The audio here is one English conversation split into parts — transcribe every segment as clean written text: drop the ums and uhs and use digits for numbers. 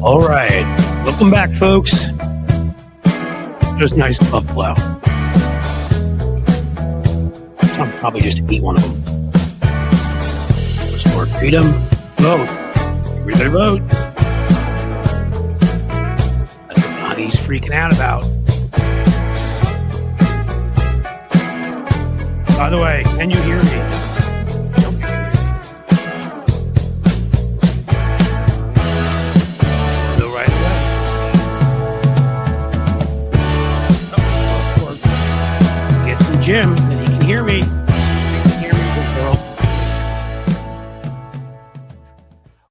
All right. Welcome back, folks. There's nice buffalo. I'll probably just eat one of them. Restore freedom. Vote. Everybody vote. That's what Bonnie's freaking out about. By the way, can you hear me? Don't you hear me? Go right away. Get to Jim, and he can hear me. He can hear me, good girl.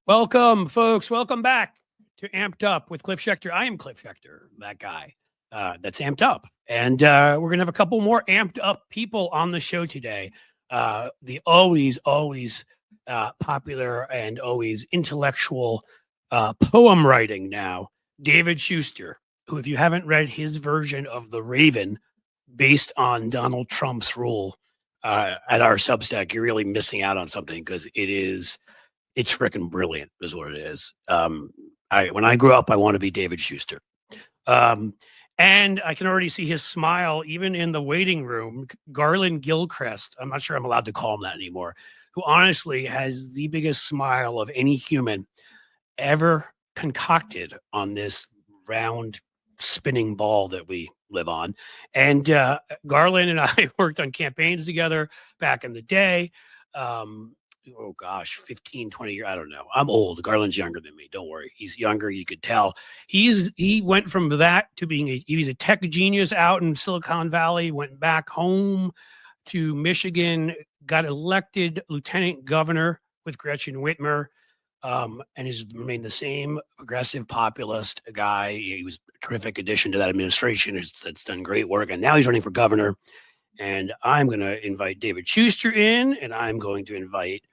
Welcome, folks. Welcome back to Amped Up with Cliff Schecter. I am Cliff Schecter, that guy that's amped up. And we're going to have a couple more amped up people on the show today. The always popular and always intellectual poem writing now, David Schecter, who, if you haven't read his version of The Raven based on Donald Trump's rule at our Substack, you're really missing out on something, because it's freaking brilliant is what it is. When I grew up, I want to be David Schecter. And I can already see his smile, even in the waiting room. Garland Gilchrist, I'm not sure I'm allowed to call him that anymore, who honestly has the biggest smile of any human ever concocted on this round spinning ball that we live on. And Garland and I worked on campaigns together back in the day. 15, 20 years. I don't know. I'm old. Garland's younger than me. Don't worry. He's younger. You could tell. He went from that to being he's a tech genius out in Silicon Valley, went back home to Michigan, got elected lieutenant governor with Gretchen Whitmer, and has remained the same progressive populist guy. He was a terrific addition to that administration. That's done great work. And now he's running for governor. And I'm going to invite David Schecter in, and I'm going to invite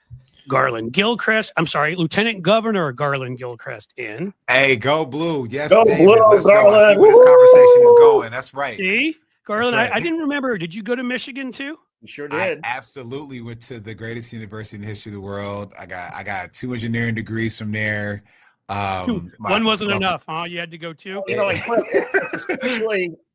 Garland Gilchrist. I'm sorry, Lieutenant Governor Garland Gilchrist in. Hey, go blue. Yes, go David. blue, Let's Garland. go. I see where this conversation is going. That's right. See? Garland, right. I didn't remember. Did you go to Michigan too? You sure did. I absolutely went to the greatest university in the history of the world. I got 2 engineering degrees from there. One wasn't enough, huh? You had to go 2? You know,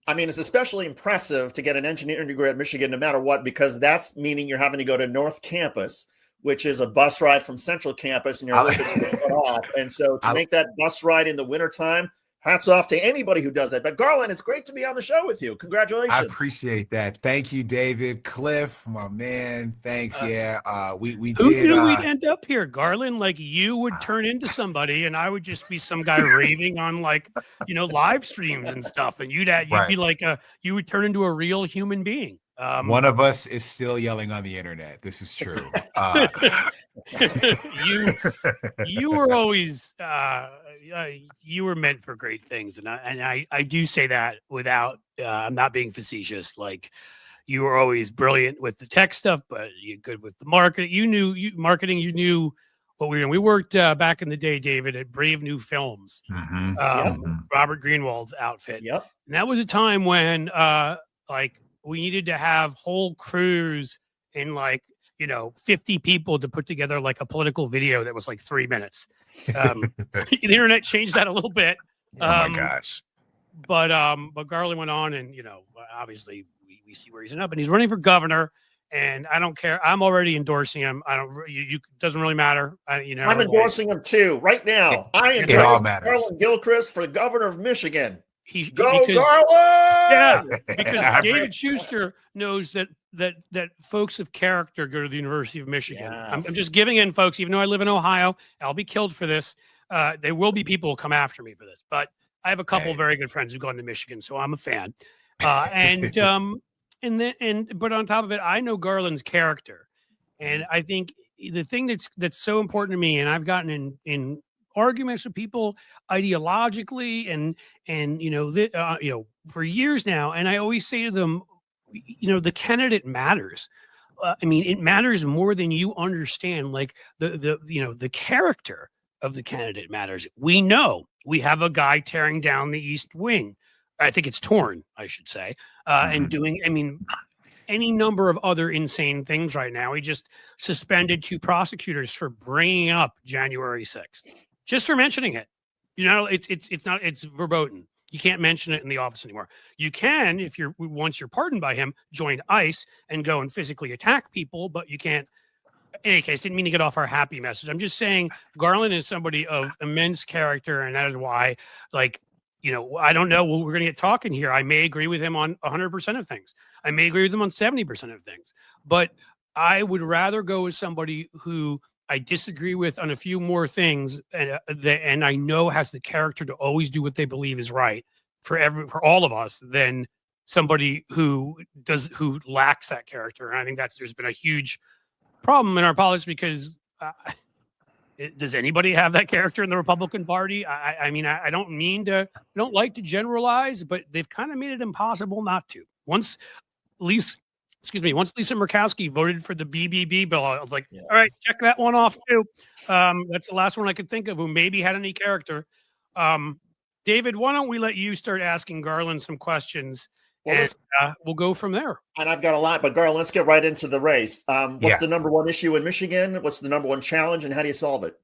it's especially impressive to get an engineering degree at Michigan, no matter what, because that's meaning you're having to go to North Campus, which is a bus ride from Central Campus, and you're a little bit off. And so to make that bus ride in the wintertime, hats off to anybody who does that. But Garland, it's great to be on the show with you. Congratulations. I appreciate that. Thank you, David. Cliff, my man. Thanks. Who we'd end up here, Garland? Like, you would turn into somebody, and I would just be some guy raving on, like, live streams and stuff. And you'd be like you would turn into a real human being. One of us is still yelling on the internet. This is true. You were always you were meant for great things, and I do say that without I'm not being facetious. Like, you were always brilliant with the tech stuff, but you're good with the marketing. You knew what we were doing. We worked back in the day, David, at Brave New Films, Robert Greenwald's outfit. Yep. And that was a time when we needed to have whole crews in 50 people to put together like a political video that was like 3 minutes. The internet changed that a little bit. Oh my gosh. But Garland went on, and obviously we see where he's up, and he's running for governor. And I don't care. I'm already endorsing him. You doesn't really matter. I'm endorsing him too right now. I endorse Garland Gilchrist for the governor of Michigan. Garland! Yeah, because David Schecter knows that folks of character go to the University of Michigan. Yes. I'm just giving in, folks. Even though I live in Ohio, I'll be killed for this. There will be people who come after me for this, but I have a couple of very good friends who've gone to Michigan, so I'm a fan. But on top of it, I know Garland's character, and I think the thing that's so important to me, and I've gotten in arguments with people ideologically and for years now, and I always say to them, the candidate matters. It matters more than you understand. Like the character of the candidate matters. We know we have a guy tearing down the East Wing. I think it's torn, I should say, and doing. Any number of other insane things right now. He just suspended 2 prosecutors for bringing up January 6th. Just for mentioning it. You know, it's not, it's verboten. You can't mention it in the office anymore. You can, if you're once you're pardoned by him, join ICE and go and physically attack people, but you can't. In any case, didn't mean to get off our happy message. I'm just saying Garland is somebody of immense character, and that is why, like, you know, I don't know. Well, we're going to get talking here. I may agree with him on 100% of things. I may agree with him on 70% of things, but I would rather go with somebody who I disagree with on a few more things, and I know has the character to always do what they believe is right for all of us, than somebody who lacks that character. And I think there's been a huge problem in our politics because does anybody have that character in the Republican Party? I mean, I don't like to generalize, but they've kind of made it impossible not to. Once Lisa Murkowski voted for the BBB bill, I was like, all right, check that one off too. That's the last one I could think of who maybe had any character. David, why don't we let you start asking Garland some questions, and we'll go from there. And I've got a lot, but Garland, let's get right into the race. What's the number one issue in Michigan? What's the number one challenge, and how do you solve it?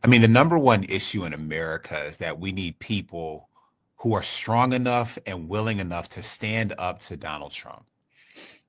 I mean, the number one issue in America is that we need people who are strong enough and willing enough to stand up to Donald Trump.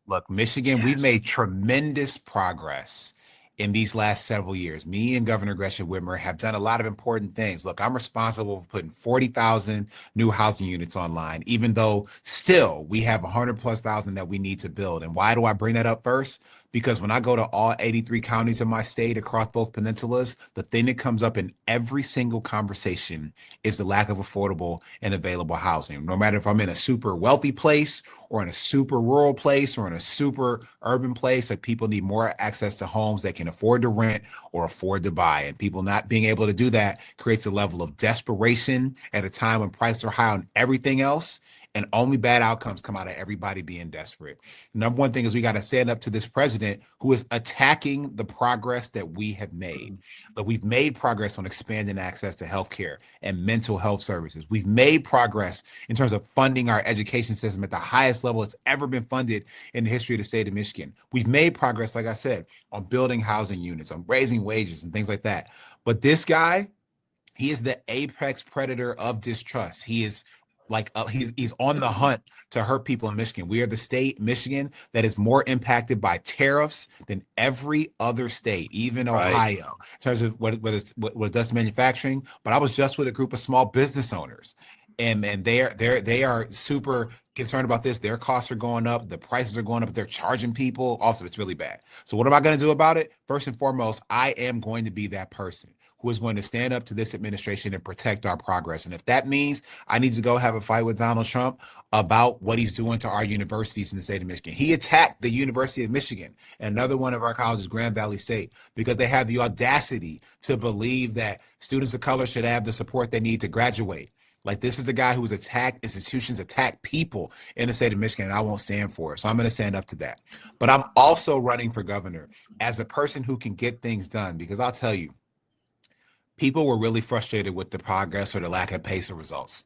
Look, Michigan, we've made tremendous progress in these last several years. Me and Governor Gretchen Whitmer have done a lot of important things. Look, I'm responsible for putting 40,000 new housing units online, even though still we have 100,000+ that we need to build. And why do I bring that up first? Because when I go to all 83 counties in my state across both peninsulas, the thing that comes up in every single conversation is the lack of affordable and available housing. No matter if I'm in a super wealthy place or in a super rural place or in a super urban place, like people need more access to homes they can afford to rent or afford to buy. And people not being able to do that creates a level of desperation at a time when prices are high on everything else. And only bad outcomes come out of everybody being desperate. Number one thing is we got to stand up to this president who is attacking the progress that we have made. But we've made progress on expanding access to healthcare and mental health services. We've made progress in terms of funding our education system at the highest level it's ever been funded in the history of the state of Michigan. We've made progress, like I said, on building housing units, on raising wages and things like that. But this guy, he is the apex predator of distrust. He is he's on the hunt to hurt people in Michigan. We are the state, Michigan, that is more impacted by tariffs than every other state, even Ohio, in terms of what it does to manufacturing. But I was just with a group of small business owners, and they are super concerned about this. Their costs are going up, the prices are going up, they're charging people. Also, it's really bad. So what am I going to do about it? First and foremost, I am going to be that person who is going to stand up to this administration and protect our progress. And if that means I need to go have a fight with Donald Trump about what he's doing to our universities in the state of Michigan. He attacked the University of Michigan and another one of our colleges, Grand Valley State, because they have the audacity to believe that students of color should have the support they need to graduate. Like, this is the guy who's attacked institutions, attacked people in the state of Michigan, and I won't stand for it. So I'm going to stand up to that. But I'm also running for governor as a person who can get things done, because I'll tell you, people were really frustrated with the progress or the lack of pace of results.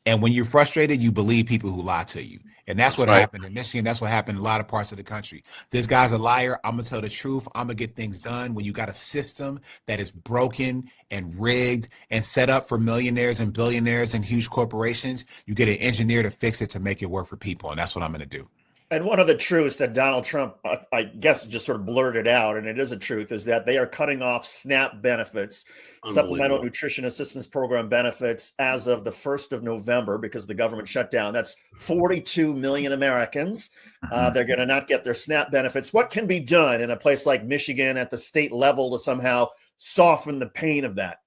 And when you're frustrated, you believe people who lie to you. And that's what happened in Michigan. That's what happened in a lot of parts of the country. This guy's a liar. I'm going to tell the truth. I'm going to get things done. When you got a system that is broken and rigged and set up for millionaires and billionaires and huge corporations, you get an engineer to fix it to make it work for people. And that's what I'm going to do. And one of the truths that Donald Trump, I guess, just sort of blurted out, and it is a truth, is that they are cutting off SNAP benefits, Supplemental Nutrition Assistance Program benefits, as of the 1st of November because the government shut down. That's 42 million Americans. They're going to not get their SNAP benefits. What can be done in a place like Michigan at the state level to somehow soften the pain of that?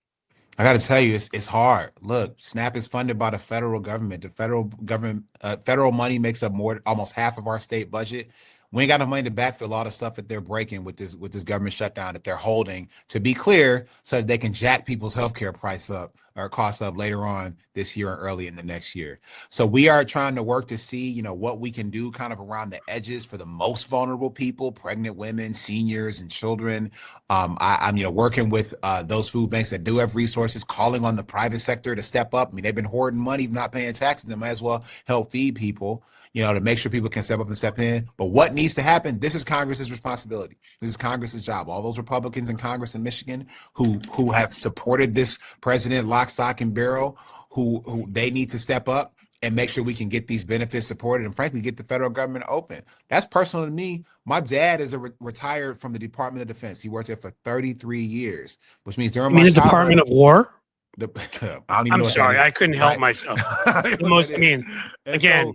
I got to tell you, it's hard. Look, SNAP is funded by the federal government. The federal government, federal money makes up almost half of our state budget. We ain't got enough money to backfill all the stuff that they're breaking with this government shutdown that they're holding, to be clear, so that they can jack people's healthcare price up or costs up later on this year or early in the next year. So we are trying to work to see, what we can do kind of around the edges for the most vulnerable people, pregnant women, seniors, and children. I'm working with those food banks that do have resources, calling on the private sector to step up. I mean, they've been hoarding money, not paying taxes. They might as well help feed people, to make sure people can step up and step in. But what needs needs to happen. This is Congress's responsibility. This is Congress's job. All those Republicans in Congress in Michigan who have supported this president lock, stock, and barrel, who they need to step up and make sure we can get these benefits supported and frankly get the federal government open. That's personal to me. My dad is retired from the Department of Defense. He worked there for 33 years, which means during my the Department of War? I don't even I'm know sorry, I couldn't help right? myself. The most, I mean, again,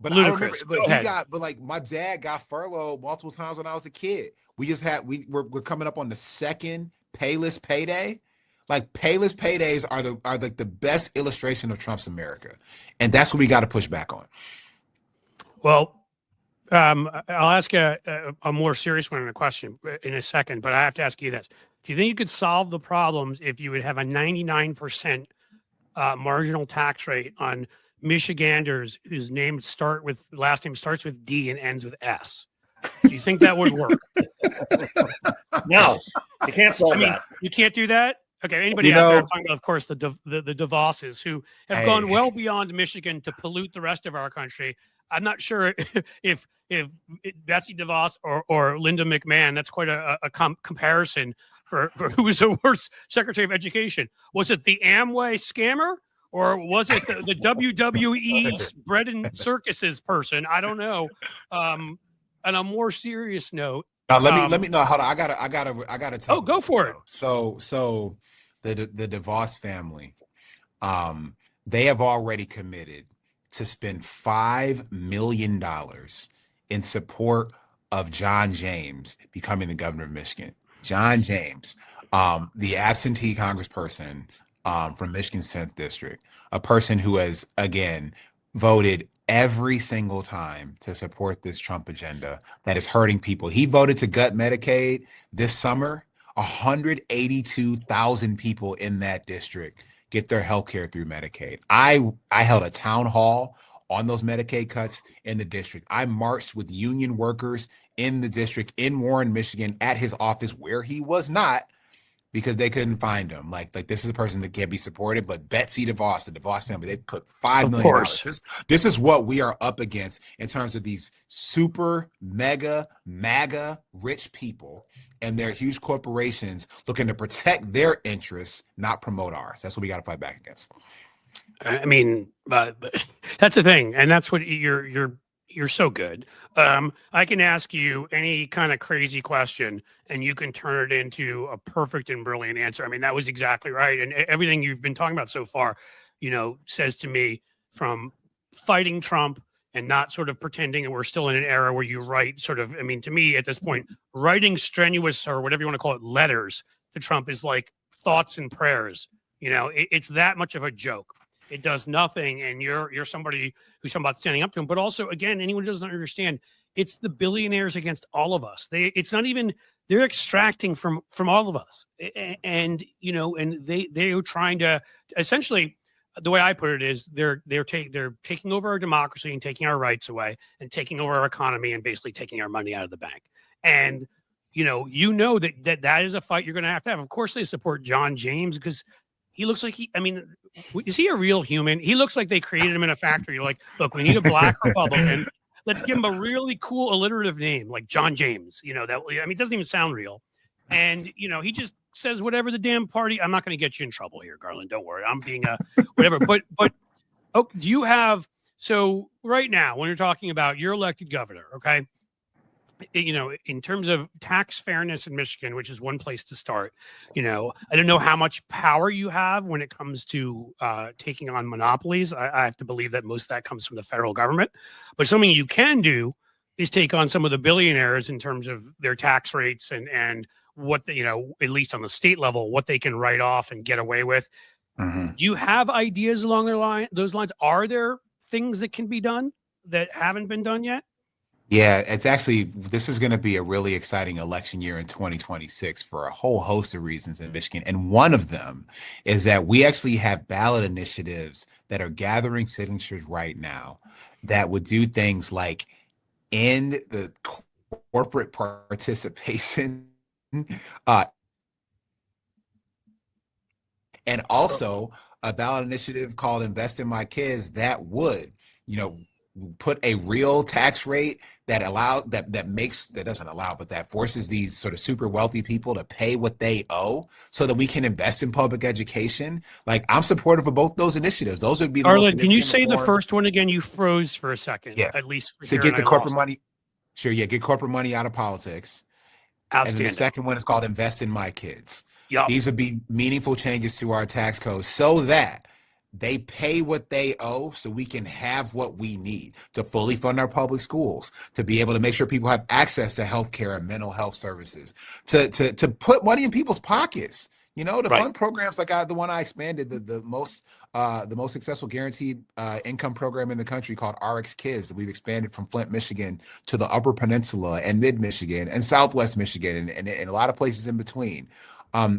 but ludicrous. I remember, but like my dad got furloughed multiple times when I was a kid. We're coming up on the second payless payday. Like payless paydays are like the best illustration of Trump's America, and that's what we got to push back on. Well, I'll ask a more serious one in a question in a second, but I have to ask you this. Do you think you could solve the problems if you would have a 99% marginal tax rate on Michiganders whose last name starts with D and ends with S? Do you think that would work? No, you can't solve that. You can't do that? Okay, anybody out there? I'm talking about, of course, the DeVosses who have gone well beyond Michigan to pollute the rest of our country. I'm not sure if Betsy DeVos or Linda McMahon, that's quite a comparison for who was the worst Secretary of Education. Was it the Amway scammer or was it the WWE bread and circuses person? I don't know. On a more serious note, let me no, hold on. I gotta tell. Oh, go for it. So the DeVos family, they have already committed to spend $5 million in support of John James becoming the governor of Michigan. John James, the absentee congressperson from Michigan's 10th district, a person who has, again, voted every single time to support this Trump agenda that is hurting people. He voted to gut Medicaid this summer. 182,000 people in that district get their health care through Medicaid. I held a town hall on those Medicaid cuts in the district. I marched with union workers in the district in Warren, Michigan, at his office where he was not, because they couldn't find him. Like this is a person that can't be supported. But Betsy DeVos, the DeVos family, they put $5 million. This is what we are up against in terms of these super mega MAGA rich people and their huge corporations looking to protect their interests, not promote ours. That's what we got to fight back against. I mean, that's the thing, and that's what you're so good. I can ask you any kind of crazy question, and you can turn it into a perfect and brilliant answer. I mean, that was exactly right, and everything you've been talking about so far, says to me, from fighting Trump and not sort of pretending that we're still in an era where you write sort of, I mean, to me at this point, writing strenuous or whatever you want to call it, letters to Trump is like thoughts and prayers. It's that much of a joke. It does nothing, and you're somebody who's talking about standing up to him. But also, again, anyone who doesn't understand, it's the billionaires against all of us. It's not even, they're extracting from all of us, and they are trying to essentially. The way I put it is they're taking over our democracy and taking our rights away and taking over our economy and basically taking our money out of the bank. And that is a fight you're going to have. Of course, they support John James because he looks like is he a real human? He looks like they created him in a factory. You're like, look, we need a black Republican. Let's give him a really cool alliterative name like John James. It doesn't even sound real. And he just says whatever the damn party. I'm not going to get you in trouble here, Garland. Don't worry. I'm being a whatever. But do you have, so right now when you're talking about your elected governor, okay, in terms of tax fairness in Michigan, which is one place to start, I don't know how much power you have when it comes to taking on monopolies. I have to believe that most of that comes from the federal government, but something you can do is take on some of the billionaires in terms of their tax rates and what at least on the state level, what they can write off and get away with. Mm-hmm. Do you have ideas along those lines? Are there things that can be done that haven't been done yet? Yeah, this is going to be a really exciting election year in 2026 for a whole host of reasons in Michigan. And one of them is that we actually have ballot initiatives that are gathering signatures right now that would do things like end the corporate participation and also a ballot initiative called Invest in My Kids that would, put a real tax rate that doesn't allow, but that forces these sort of super wealthy people to pay what they owe so that we can invest in public education. Like, I'm supportive of both those initiatives. Those would be the most Arlen, can you significant say the reforms. first one again? You froze for a second, Yeah. at least for So here, get and the I corporate lost. money. Sure. Yeah. Get corporate money out of politics. And then the Outstanding. second one is called Invest in My Kids. Yup. These would be meaningful changes to our tax code so that they pay what they owe so we can have what we need to fully fund our public schools, to be able to make sure people have access to healthcare and mental health services, to put money in people's pockets, to Right. fund programs like the one I expanded, the most successful guaranteed income program in the country called RX Kids, that we've expanded from Flint, Michigan to the Upper Peninsula and Mid Michigan and Southwest Michigan and a lot of places in between.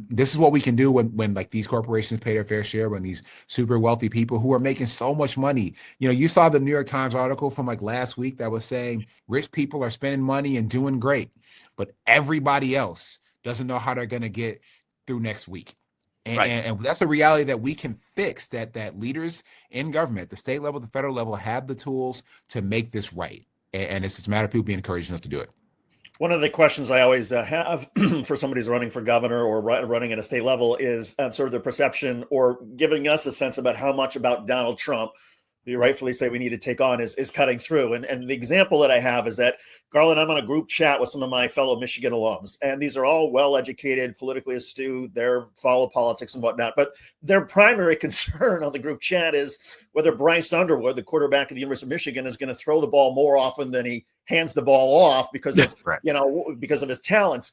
This is what we can do when like these corporations pay their fair share, when these super wealthy people who are making so much money. You saw the New York Times article from like last week that was saying rich people are spending money and doing great, but everybody else doesn't know how they're going to get through next week. And that's a reality that we can fix, that leaders in government, the state level, the federal level, have the tools to make this right. And it's just a matter of people being encouraged enough to do it. One of the questions I always have for somebody who's running for governor or running at a state level is sort of the perception or giving us a sense about how much about Donald Trump, you rightfully say we need to take on, is cutting through. And the example that I have is that, Garland, I'm on a group chat with some of my fellow Michigan alums, and these are all well-educated, politically astute, they're follow politics and whatnot, but their primary concern on the group chat is whether Bryce Underwood, the quarterback of the University of Michigan, is going to throw the ball more often than he hands the ball off because of, because of his talents.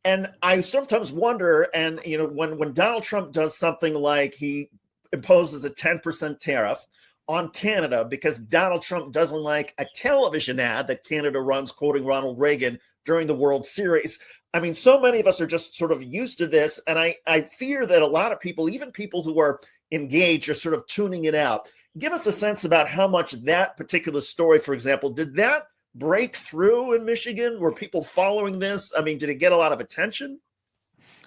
And I sometimes wonder, and when Donald Trump does something like he imposes a 10% tariff on Canada because Donald Trump doesn't like a television ad that Canada runs quoting Ronald Reagan during the World Series. I mean, so many of us are just sort of used to this. And I fear that a lot of people, even people who are engaged, are sort of tuning it out. Give us a sense about how much that particular story, for example, did that break through in Michigan? Were people following this? I mean, did it get a lot of attention?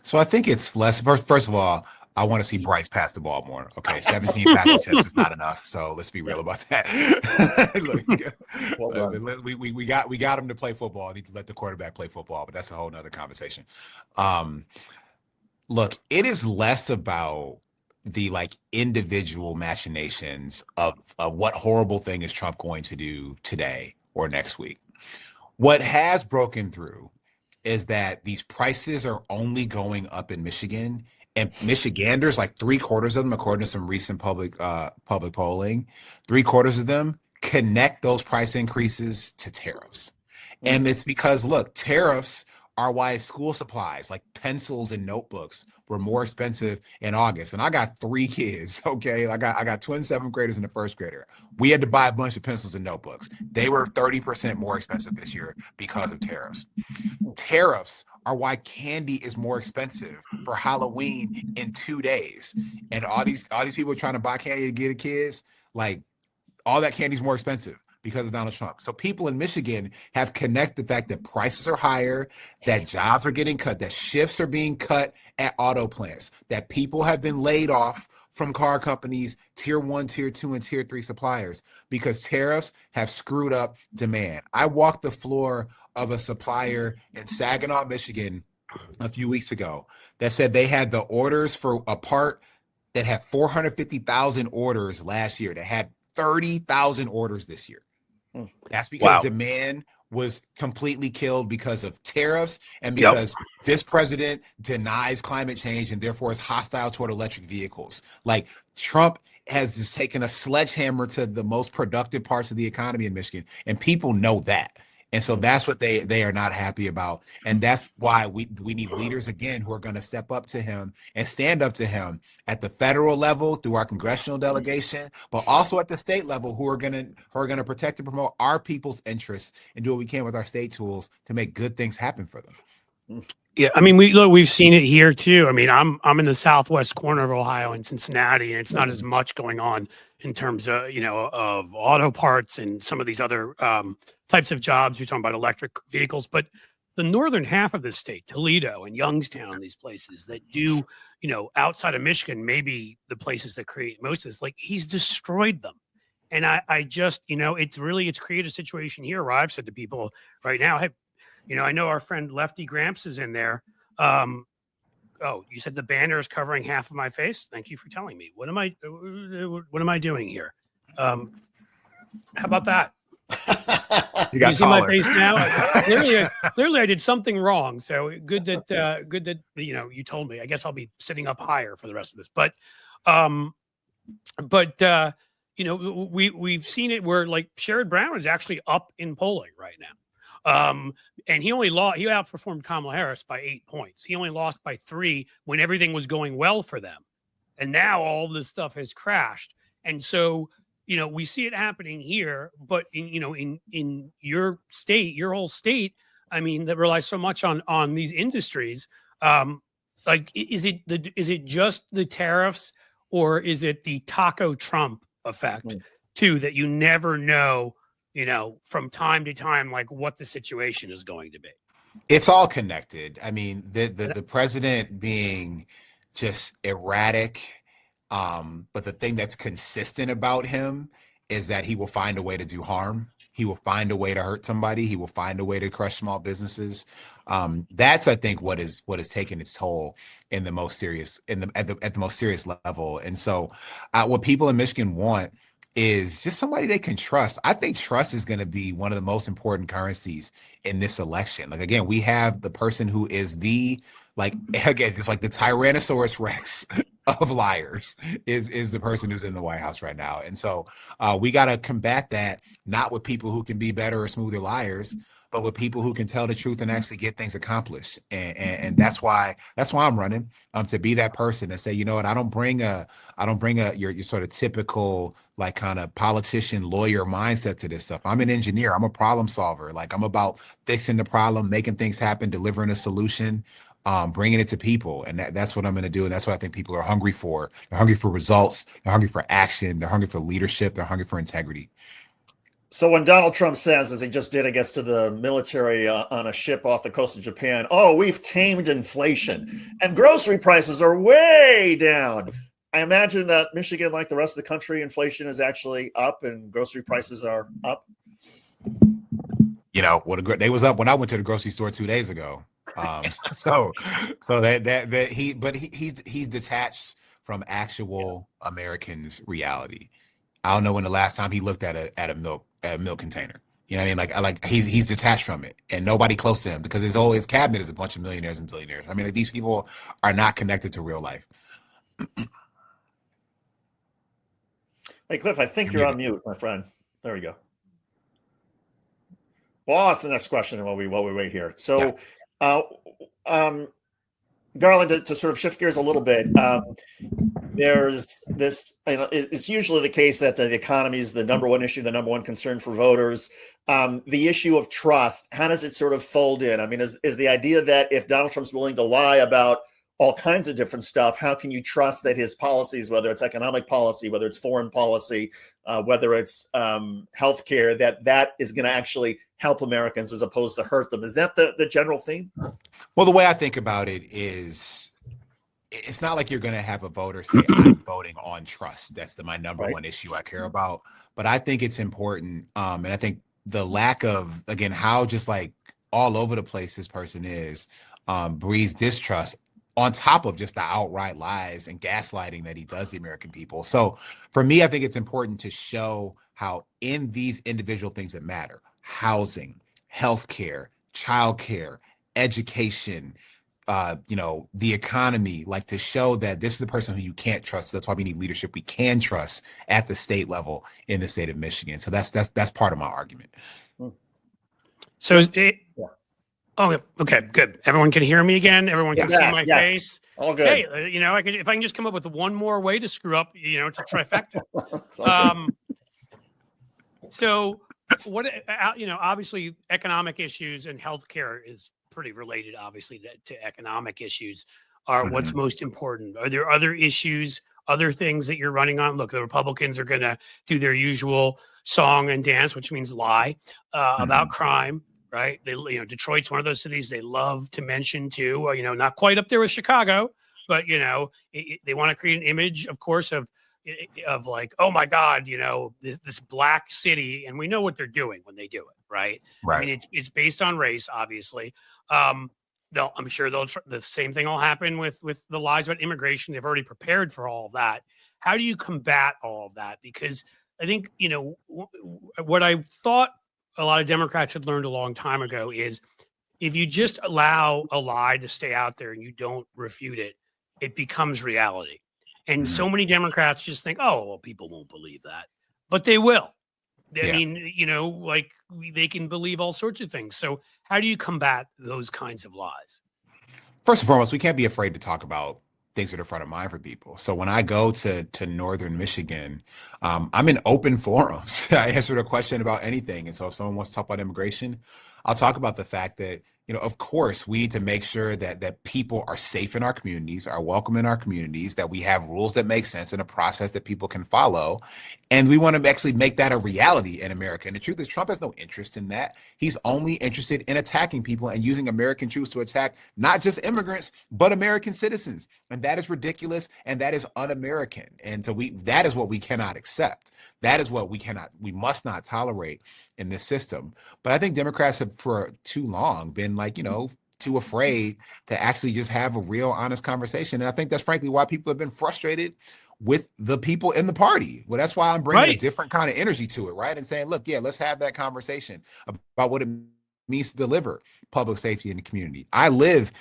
So I think it's less. First of all, I want to see Bryce pass the ball more. Okay, 17 passing attempts is not enough. So let's be real about that. Look, we got him to play football. I need to let the quarterback play football, but that's a whole nother conversation. Look, it is less about the like individual machinations of what horrible thing is Trump going to do today or next week. What has broken through is that these prices are only going up in Michigan, and Michiganders, like 3/4 of them, according to some recent public polling, 3/4 of them connect those price increases to tariffs. And it's because, look, tariffs are why school supplies like pencils and notebooks were more expensive in August. And I got 3 kids, okay? I got twin 7th graders and a 1st grader. We had to buy a bunch of pencils and notebooks. They were 30% more expensive this year because of tariffs. Tariffs are why candy is more expensive for Halloween in 2 days. And all these people trying to buy candy to get the kids, like all that candy is more expensive because of Donald Trump. So people in Michigan have connected the fact that prices are higher, that jobs are getting cut, that shifts are being cut at auto plants, that people have been laid off from car companies, tier 1, tier 2, and tier 3 suppliers because tariffs have screwed up demand. I walked the floor of a supplier in Saginaw, Michigan a few weeks ago that said they had the orders for a part that had 450,000 orders last year, that had 30,000 orders this year. That's because demand was completely killed because of tariffs and because this president denies climate change and therefore is hostile toward electric vehicles. Like, Trump has just taken a sledgehammer to the most productive parts of the economy in Michigan, and people know that. And so that's what they are not happy about. And that's why we need leaders, again, who are going to step up to him and stand up to him at the federal level through our congressional delegation, but also at the state level, who are going to protect and promote our people's interests and do what we can with our state tools to make good things happen for them. Yeah, I mean, we've seen it here too. I mean, I'm in the southwest corner of Ohio in Cincinnati, and it's not as much going on in terms of of auto parts and some of these other types of jobs. You're talking about electric vehicles, but the northern half of the state, Toledo and Youngstown, these places that do outside of Michigan, maybe the places that create most of this, like, he's destroyed them. And I just, it's created a situation here where I've said to people right now, hey, I know our friend Lefty Gramps is in there. Oh, you said the banner is covering half of my face. Thank you for telling me. What am I doing here? How about that? You see my face now? Clearly, I did something wrong. So good that you told me. I guess I'll be sitting up higher for the rest of this. But we've seen it where like Sherrod Brown is actually up in polling right now. And he outperformed Kamala Harris by 8 points. He only lost by 3 when everything was going well for them. And now all this stuff has crashed. And so, we see it happening here, but in your state, your whole state, I mean, that relies so much on these industries. Is it just the tariffs, or is it the Taco Trump effect too, that you never know, from time to time, like what the situation is going to be? It's all connected. I mean, the president being just erratic, but the thing that's consistent about him is that he will find a way to do harm. He will find a way to hurt somebody. He will find a way to crush small businesses. That's, I think, what is taking its toll in the most serious at the most serious level. And so, what people in Michigan want is just somebody they can trust. I think trust is going to be one of the most important currencies in this election. Like, again, we have the person who is just like the Tyrannosaurus Rex of liars is the person who's in the White House right now. And so we got to combat that, not with people who can be better or smoother liars, but with people who can tell the truth and actually get things accomplished. And that's why I'm running, to be that person and say, you know what, I don't bring your sort of typical like kind of politician lawyer mindset to this stuff. I'm an engineer. I'm a problem solver. Like, I'm about fixing the problem, making things happen, delivering a solution, bringing it to people. And that's what I'm going to do. And that's what I think people are hungry for. They're hungry for results. They're hungry for action. They're hungry for leadership. They're hungry for integrity. So when Donald Trump says, as he just did, I guess, to the military on a ship off the coast of Japan, oh, we've tamed inflation and grocery prices are way down. I imagine that Michigan, like the rest of the country, inflation is actually up and grocery prices are up. They was up when I went to the grocery store 2 days ago. So he's detached from actual Americans' reality. I don't know when the last time he looked at a milk container. You know what I mean? Like he's detached from it, and nobody close to him, because his cabinet is a bunch of millionaires and billionaires. I mean, like, these people are not connected to real life. Hey, Cliff, I think you're on mute, my friend. There we go. Well, I'll ask the next question while we wait here. So, Garland, to sort of shift gears a little bit, there's this, it's usually the case that the economy is the number one issue, the number one concern for voters. The issue of trust, how does it sort of fold in? I mean, is the idea that if Donald Trump's willing to lie about all kinds of different stuff, how can you trust that his policies, whether it's economic policy, whether it's foreign policy, whether it's healthcare, that is going to actually help Americans as opposed to hurt them? Is that the general theme? Well, the way I think about it is, it's not like you're going to have a voter say, I'm voting on trust. That's my number one issue I care about. But I think it's important. And I think the lack of, again, how just like all over the place this person is, breeds distrust on top of just the outright lies and gaslighting that he does the American people. So for me, I think it's important to show how in these individual things that matter, housing, healthcare, childcare, education, the economy, like, to show that this is the person who you can't trust. That's why we need leadership we can trust at the state level in the state of Michigan. So that's part of my argument. So oh, okay, good. Everyone can hear me again. Everyone can see my face. All good. Hey, if I can just come up with one more way to screw up, it's a trifecta. So what, obviously economic issues and healthcare is pretty related, obviously, to economic issues are what's most important. Are there other issues, other things that you're running on? Look, the Republicans are going to do their usual song and dance, which means lie, about crime. Right. Detroit's one of those cities they love to mention too, not quite up there with Chicago, but, they want to create an image, of course, of, of like, oh my God, this black city, and we know what they're doing when they do it, right? I mean, it's based on race, obviously. I'm sure the same thing will happen with the lies about immigration. They've already prepared for all of that. How do you combat all of that? Because I think what I thought a lot of Democrats had learned a long time ago is if you just allow a lie to stay out there and you don't refute it, it becomes reality. And so many Democrats just think, oh, well, people won't believe that, but they will. I mean, like they can believe all sorts of things. So how do you combat those kinds of lies? First and foremost, we can't be afraid to talk about things that are front of mind for people. So when I go to Northern Michigan, I'm in open forums. I answer a question about anything. And so if someone wants to talk about immigration, I'll talk about the fact that, of course, we need to make sure that people are safe in our communities, are welcome in our communities, that we have rules that make sense and a process that people can follow. And we want to actually make that a reality in America. And the truth is, Trump has no interest in that. He's only interested in attacking people and using American troops to attack not just immigrants, but American citizens. And that is ridiculous. And that is un-American. And so that is what we cannot accept. That is what we must not tolerate in this system. But I think Democrats have for too long been like, too afraid to actually just have a real honest conversation. And I think that's frankly why people have been frustrated with the people in the party. Well, that's why I'm bringing a different kind of energy to it, right? And saying, look, let's have that conversation about what it means to deliver public safety in the community. I live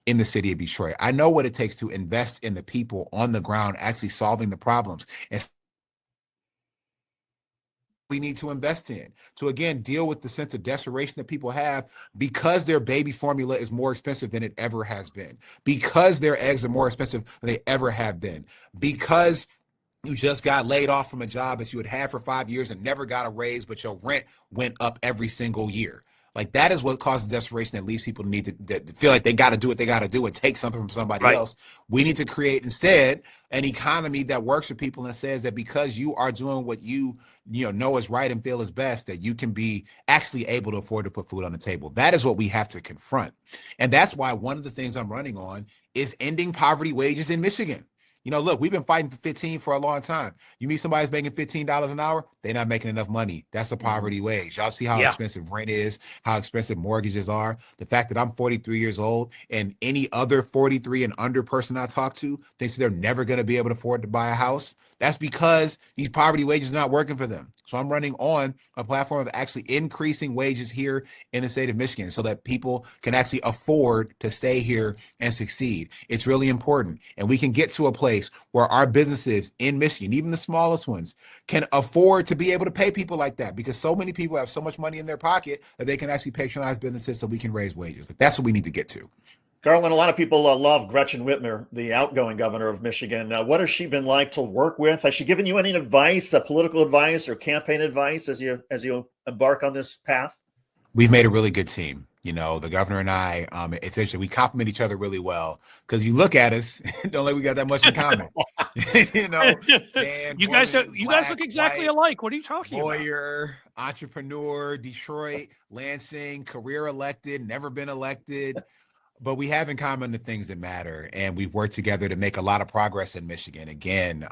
in the city of Detroit. I know what it takes to invest in the people on the ground, actually solving the problems. And we need to invest in to, again, deal with the sense of desperation that people have because their baby formula is more expensive than it ever has been, because their eggs are more expensive than they ever have been, because you just got laid off from a job that you had had for 5 years and never got a raise, but your rent went up every single year. Like that is what causes desperation that leaves people to need to feel like they got to do what they got to do and take something from somebody else. We need to create instead an economy that works for people and says that because you are doing what you know is right and feel is best, that you can be actually able to afford to put food on the table. That is what we have to confront. And that's why one of the things I'm running on is ending poverty wages in Michigan. Look, we've been fighting for 15 for a long time. You meet somebody who's making $15 an hour, they're not making enough money. That's a poverty wage. Y'all see how expensive rent is, how expensive mortgages are. The fact that I'm 43 years old and any other 43 and under person I talk to thinks they're never going to be able to afford to buy a house. That's because these poverty wages are not working for them. So I'm running on a platform of actually increasing wages here in the state of Michigan so that people can actually afford to stay here and succeed. It's really important. And we can get to a place where our businesses in Michigan, even the smallest ones, can afford to be able to pay people like that because so many people have so much money in their pocket that they can actually patronize businesses so we can raise wages. That's what we need to get to. Garland, a lot of people love Gretchen Whitmer, the outgoing governor of Michigan. What has she been like to work with? Has she given you any advice, political advice or campaign advice as you embark on this path? We've made a really good team. The governor and I, essentially, we complement each other really well because you look at us, don't like we got that much in common. Man, you guys look exactly alike. What are you talking about? Lawyer, entrepreneur, Detroit, Lansing, career elected, never been elected. But we have in common the things that matter, and we've worked together to make a lot of progress in Michigan. Again,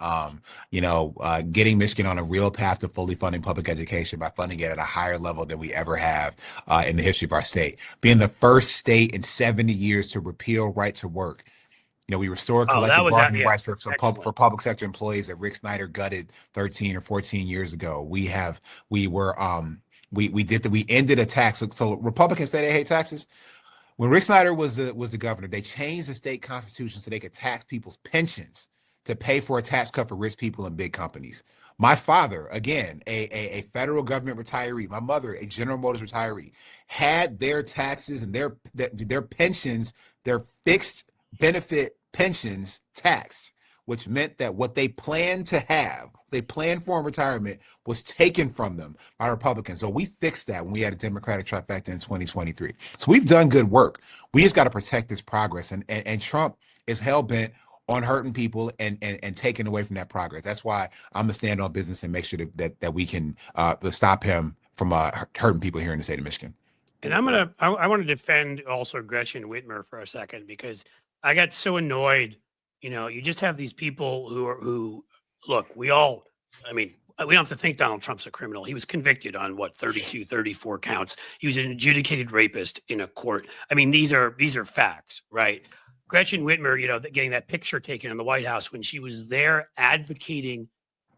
getting Michigan on a real path to fully funding public education by funding it at a higher level than we ever have in the history of our state. Being the first state in 70 years to repeal right to work. We restored collective bargaining rights for public sector employees that Rick Snyder gutted 13 or 14 years ago. We ended a tax. So Republicans say they hate taxes. When Rick Snyder was the governor, they changed the state constitution so they could tax people's pensions to pay for a tax cut for rich people and big companies. My father, again, a federal government retiree, my mother, a General Motors retiree, had their taxes and their pensions, their fixed benefit pensions taxed, which meant that what they planned for in retirement was taken from them by Republicans. So we fixed that when we had a Democratic trifecta in 2023. So we've done good work. We just got to protect this progress. And Trump is hell-bent on hurting people and taking away from that progress. That's why I'm going to stand on business and make sure that we can stop him from hurting people here in the state of Michigan. And I want to defend also Gretchen Whitmer for a second because I got so annoyed. You just have these people who look, we don't have to think Donald Trump's a criminal. He was convicted on 32, 34 counts. He was an adjudicated rapist in a court. I mean, these are facts, right? Gretchen Whitmer, getting that picture taken in the White House when she was there advocating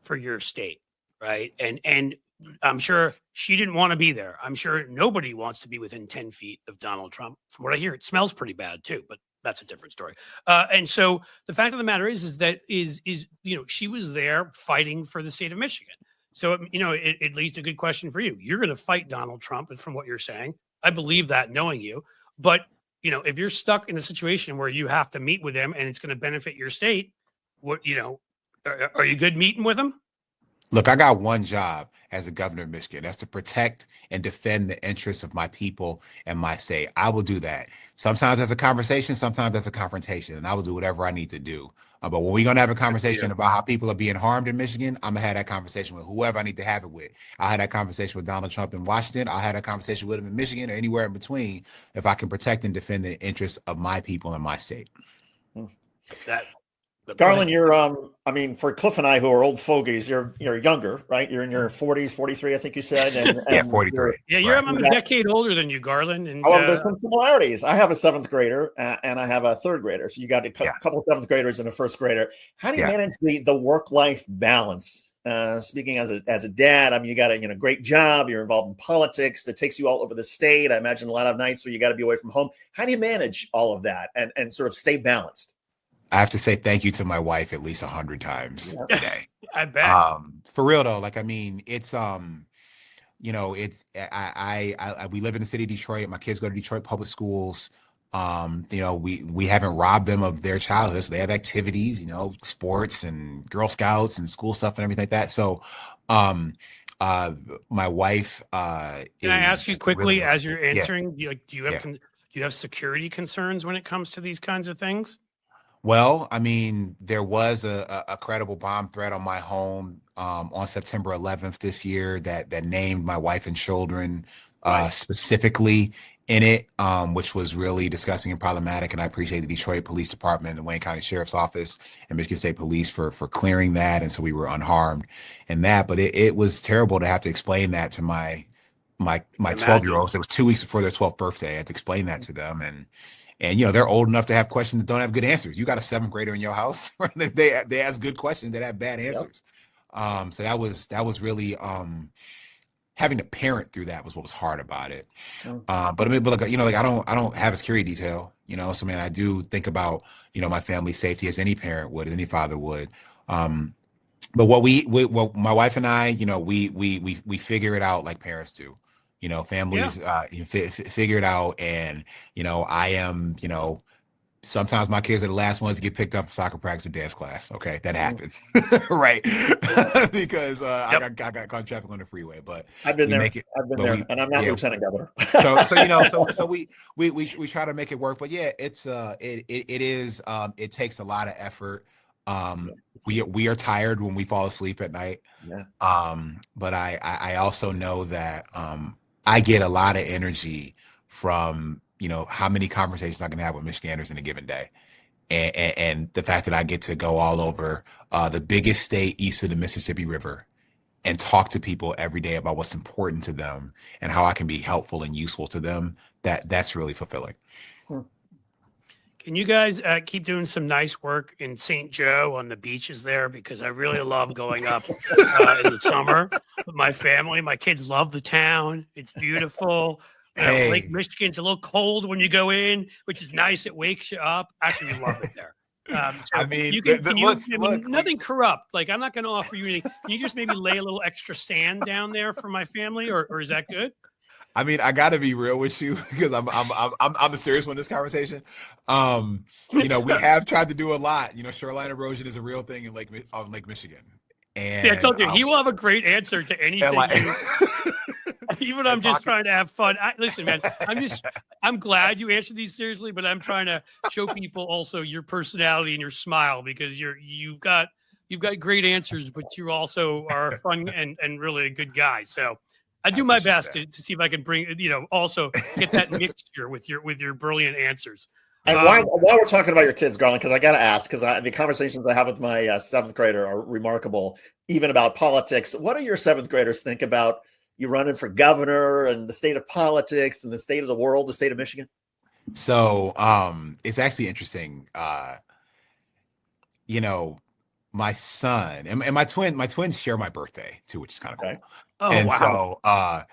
for your state, right? And I'm sure she didn't want to be there. I'm sure nobody wants to be within 10 feet of Donald Trump. From what I hear, it smells pretty bad too, but that's a different story. And so the fact of the matter is that she was there fighting for the state of Michigan. So, it leads to a good question for you. You're going to fight Donald Trump, from what you're saying. I believe that, knowing you. But, if you're stuck in a situation where you have to meet with him and it's going to benefit your state, are you good meeting with him? Look, I got one job as a governor of Michigan. That's to protect and defend the interests of my people and my state. I will do that. Sometimes as a conversation, sometimes as a confrontation, and I will do whatever I need to do. But when we're going to have a conversation about how people are being harmed in Michigan, I'm going to have that conversation with whoever I need to have it with. I'll have that conversation with Donald Trump in Washington. I'll have that conversation with him in Michigan or anywhere in between if I can protect and defend the interests of my people and my state. Garland, you're for Cliff and I, who are old fogies, you're younger, right? You're in your 40s, 43, I think you said. And 43. I'm a decade older than you, Garland. And there's some similarities. I have a 7th grader and I have a 3rd grader. So you got a couple of 7th graders and a 1st grader. How do you manage the work-life balance? Speaking as a dad, you got a great job. You're involved in politics that takes you all over the state. I imagine a lot of nights where you got to be away from home. How do you manage all of that and sort of stay balanced? I have to say thank you to my wife at least 100 times a day. I bet. For real though, it's we live in the city of Detroit. My kids go to Detroit public schools. We haven't robbed them of their childhood. So they have activities, sports and Girl Scouts and school stuff and everything like that. So, my wife, can I ask you quickly, as you're answering, do you have security concerns when it comes to these kinds of things? Well, there was a credible bomb threat on my home on September 11th this year that named my wife and children specifically in it, which was really disgusting and problematic. And I appreciate the Detroit Police Department, the Wayne County Sheriff's Office, and Michigan State Police for clearing that. And so we were unharmed in that. But it was terrible to have to explain that to my 12-year-olds. It was 2 weeks before their 12th birthday. I had to explain that to them. And they're old enough to have questions that don't have good answers. You got a 7th grader in your house. They ask good questions that have bad answers. So that was really having to parent through that was what was hard about it. But look, I don't have a security detail. So I do think about my family's safety as any parent would, as any father would. But what my wife and I, we figure it out like parents do. Families figure it out. And, I am, sometimes my kids are the last ones to get picked up for soccer practice or dance class. Okay. That happens. Right. Because I got caught in traffic on the freeway, but I've been there. And I'm not lieutenant governor. So we try to make it work, but it takes a lot of effort. We are tired when we fall asleep at night. But I also know that, I get a lot of energy from, how many conversations I can have with Michiganders in a given day. And the fact that I get to go all over the biggest state east of the Mississippi River and talk to people every day about what's important to them and how I can be helpful and useful to them, that's really fulfilling. Can you guys keep doing some nice work in St. Joe on the beaches there? Because I really love going up in the summer with my family. My kids love the town. It's beautiful. Lake Michigan's a little cold when you go in, which is nice. It wakes you up. Actually, we love it there. Nothing corrupt. Like, I'm not going to offer you anything. Can you just maybe lay a little extra sand down there for my family, or is that good? I got to be real with you because I'm the serious one in this conversation. We have tried to do a lot. Shoreline erosion is a real thing in Lake Michigan. And I told you he will have a great answer to anything. Even I'm just trying to have fun. Listen, man, I'm glad you answered these seriously, but I'm trying to show people also your personality and your smile, because you've got great answers, but you also are fun and really a good guy. So I do my best to see if I can bring, also get that mixture with your brilliant answers. And while we're talking about your kids, Garland, because I got to ask, because the conversations I have with my seventh grader are remarkable, even about politics. What do your seventh graders think about you running for governor and the state of politics and the state of the world, the state of Michigan? So it's actually interesting. My son and my twins share my birthday too, which is kind of cool. Oh, and wow. so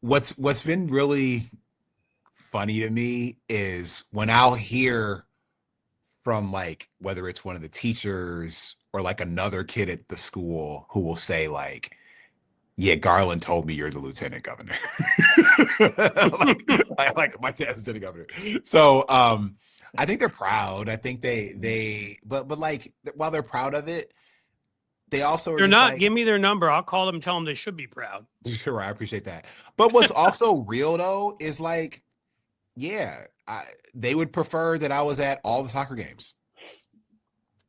what's been really funny to me is when I'll hear from like whether it's one of the teachers or like another kid at the school who will say like, yeah, Garland told me you're the lieutenant governor. like my dad's lieutenant governor. So I think they're proud. I think but like while they're proud of it, they also are They're just not. like, Give me their number. I'll call them, tell them they should be proud. sure, I appreciate that. But what's also real though is like, yeah, they would prefer that I was at all the soccer games.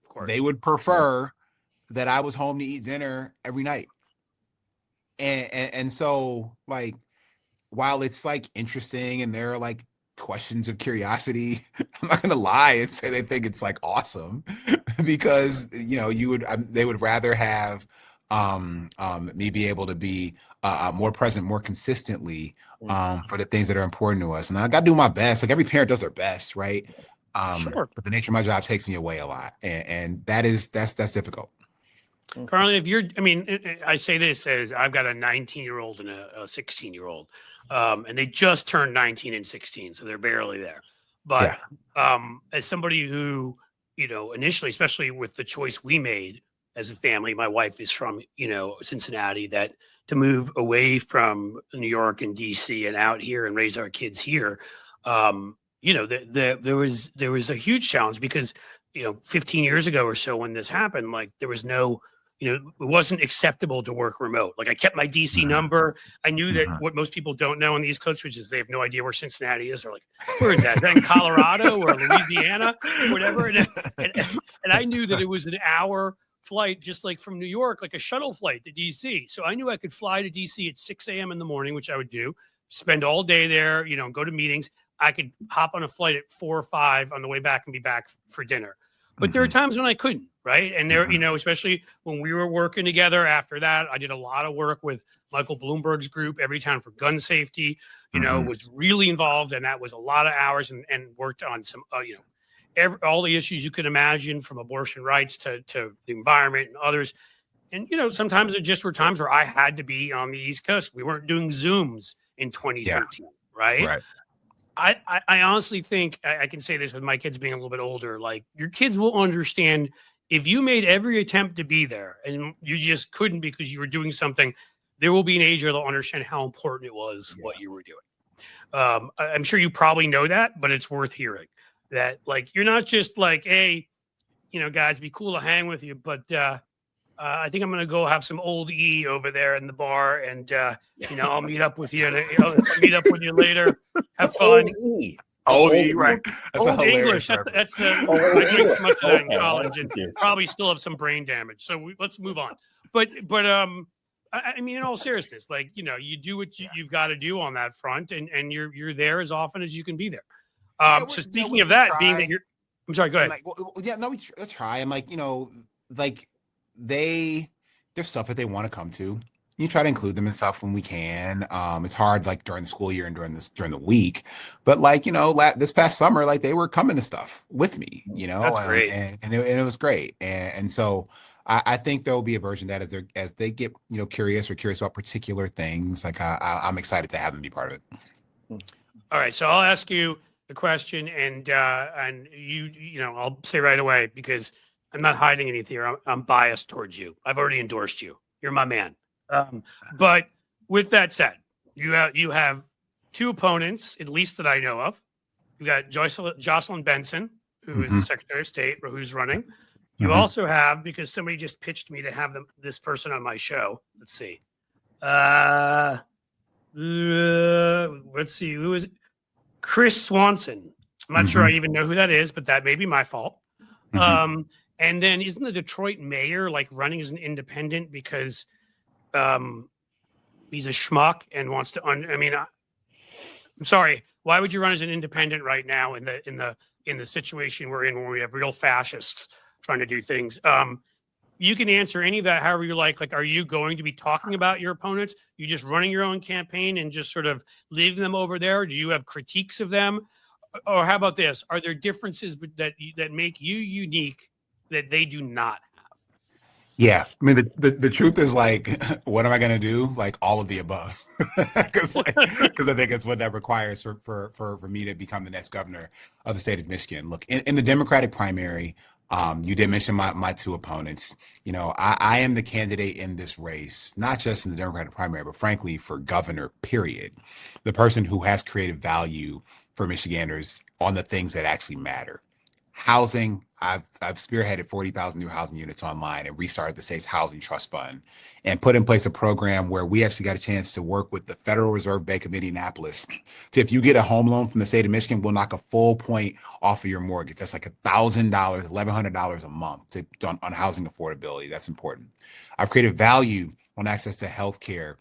Of course. They would prefer that I was home to eat dinner every night. And so like, while it's like interesting and there are like questions of curiosity, I'm not gonna lie and say they think it's like awesome because they would rather have me be able to be more present more consistently for the things that are important to us. And I gotta do my best. Like every parent does their best, right? Sure. But the nature of my job takes me away a lot, and that's difficult. Garland, I say this as I've got a 19-year-old and a 16-year-old, and they just turned 19 and 16, so they're barely there. But as somebody who, initially, especially with the choice we made as a family, my wife is from, Cincinnati, that to move away from New York and DC and out here and raise our kids here, there was a huge challenge because, 15 years ago or so when this happened, like there was no, it wasn't acceptable to work remote. Like I kept my DC number. I knew that what most people don't know on the East Coast, which is they have no idea where Cincinnati is. Or like, where is that? Is that in Colorado or Louisiana or whatever? And I knew that it was an hour flight, just like from New York, like a shuttle flight to DC. So I knew I could fly to DC at 6 a.m. in the morning, which I would do, spend all day there, go to meetings. I could hop on a flight at 4 or 5 on the way back and be back for dinner. But there are times when I couldn't, right? And there, especially when we were working together after that, I did a lot of work with Michael Bloomberg's group, Every Town for Gun Safety, was really involved. And that was a lot of hours and worked on some, all the issues you could imagine, from abortion rights to the environment and others. And, sometimes there just were times where I had to be on the East Coast. We weren't doing Zooms in 2013, right? I honestly think I can say this with my kids being a little bit older, like your kids will understand if you made every attempt to be there and you just couldn't because you were doing something, there will be an age where they'll understand how important it was what you were doing. I'm sure you probably know that, but it's worth hearing that, like, you're not just like, hey, guys, it'd be cool to hang with you, but I think I'm going to go have some Old E over there in the bar, and I'll meet up with you. I'll meet up with you later. Have fun. Old E, right? That's Old English. That's the. I drank too much of that in college, and probably still have some brain damage. So let's move on. But I mean, in all seriousness, like you do what you've got to do on that front, and you're there as often as you can be there. So speaking of that, being that I'm sorry. Go ahead. We try. I'm like, like. There's stuff that they want to come to. You try to include them in stuff when we can. It's hard like during the school year and during the week, but like, this past summer, like they were coming to stuff with me, That's great. And it was great. And so I think there will be a version of that as they get, curious about particular things. Like I'm excited to have them be part of it. All right. So I'll ask you the question, and I'll say right away, because I'm not hiding anything here. I'm biased towards you. I've already endorsed you. You're my man. But with that said, you have two opponents, at least that I know of. You got Jocelyn Benson, who is the Secretary of State, who's running. You also have, because somebody just pitched me to have this person on my show. Let's see. Let's see. Who is it? Chris Swanson. I'm not sure I even know who that is, but that may be my fault. And then isn't the Detroit mayor like running as an independent because he's a schmuck and wants to I'm sorry. Why would you run as an independent right now in the situation we're in, where we have real fascists trying to do things? You can answer any of that however you like. Like, are you going to be talking about your opponents? You just running your own campaign and just sort of leaving them over there? Do you have critiques of them? Or how about this? Are there differences that make you unique that they do not have? Yeah, I mean the truth is, like, what am I gonna do? Like, all of the above, because I think it's what that requires for me to become the next governor of the state of Michigan. Look, in the Democratic primary, you did mention my two opponents. You know, I am the candidate in this race, not just in the Democratic primary, but frankly for governor. Period. The person who has created value for Michiganders on the things that actually matter. Housing, I've spearheaded 40,000 new housing units online and restarted the state's housing trust fund and put in place a program where we actually got a chance to work with the Federal Reserve Bank of Indianapolis. So if you get a home loan from the state of Michigan, we'll knock a full point off of your mortgage. That's like $1,000, $1,100 a month on housing affordability. That's important. I've created value on access to health care,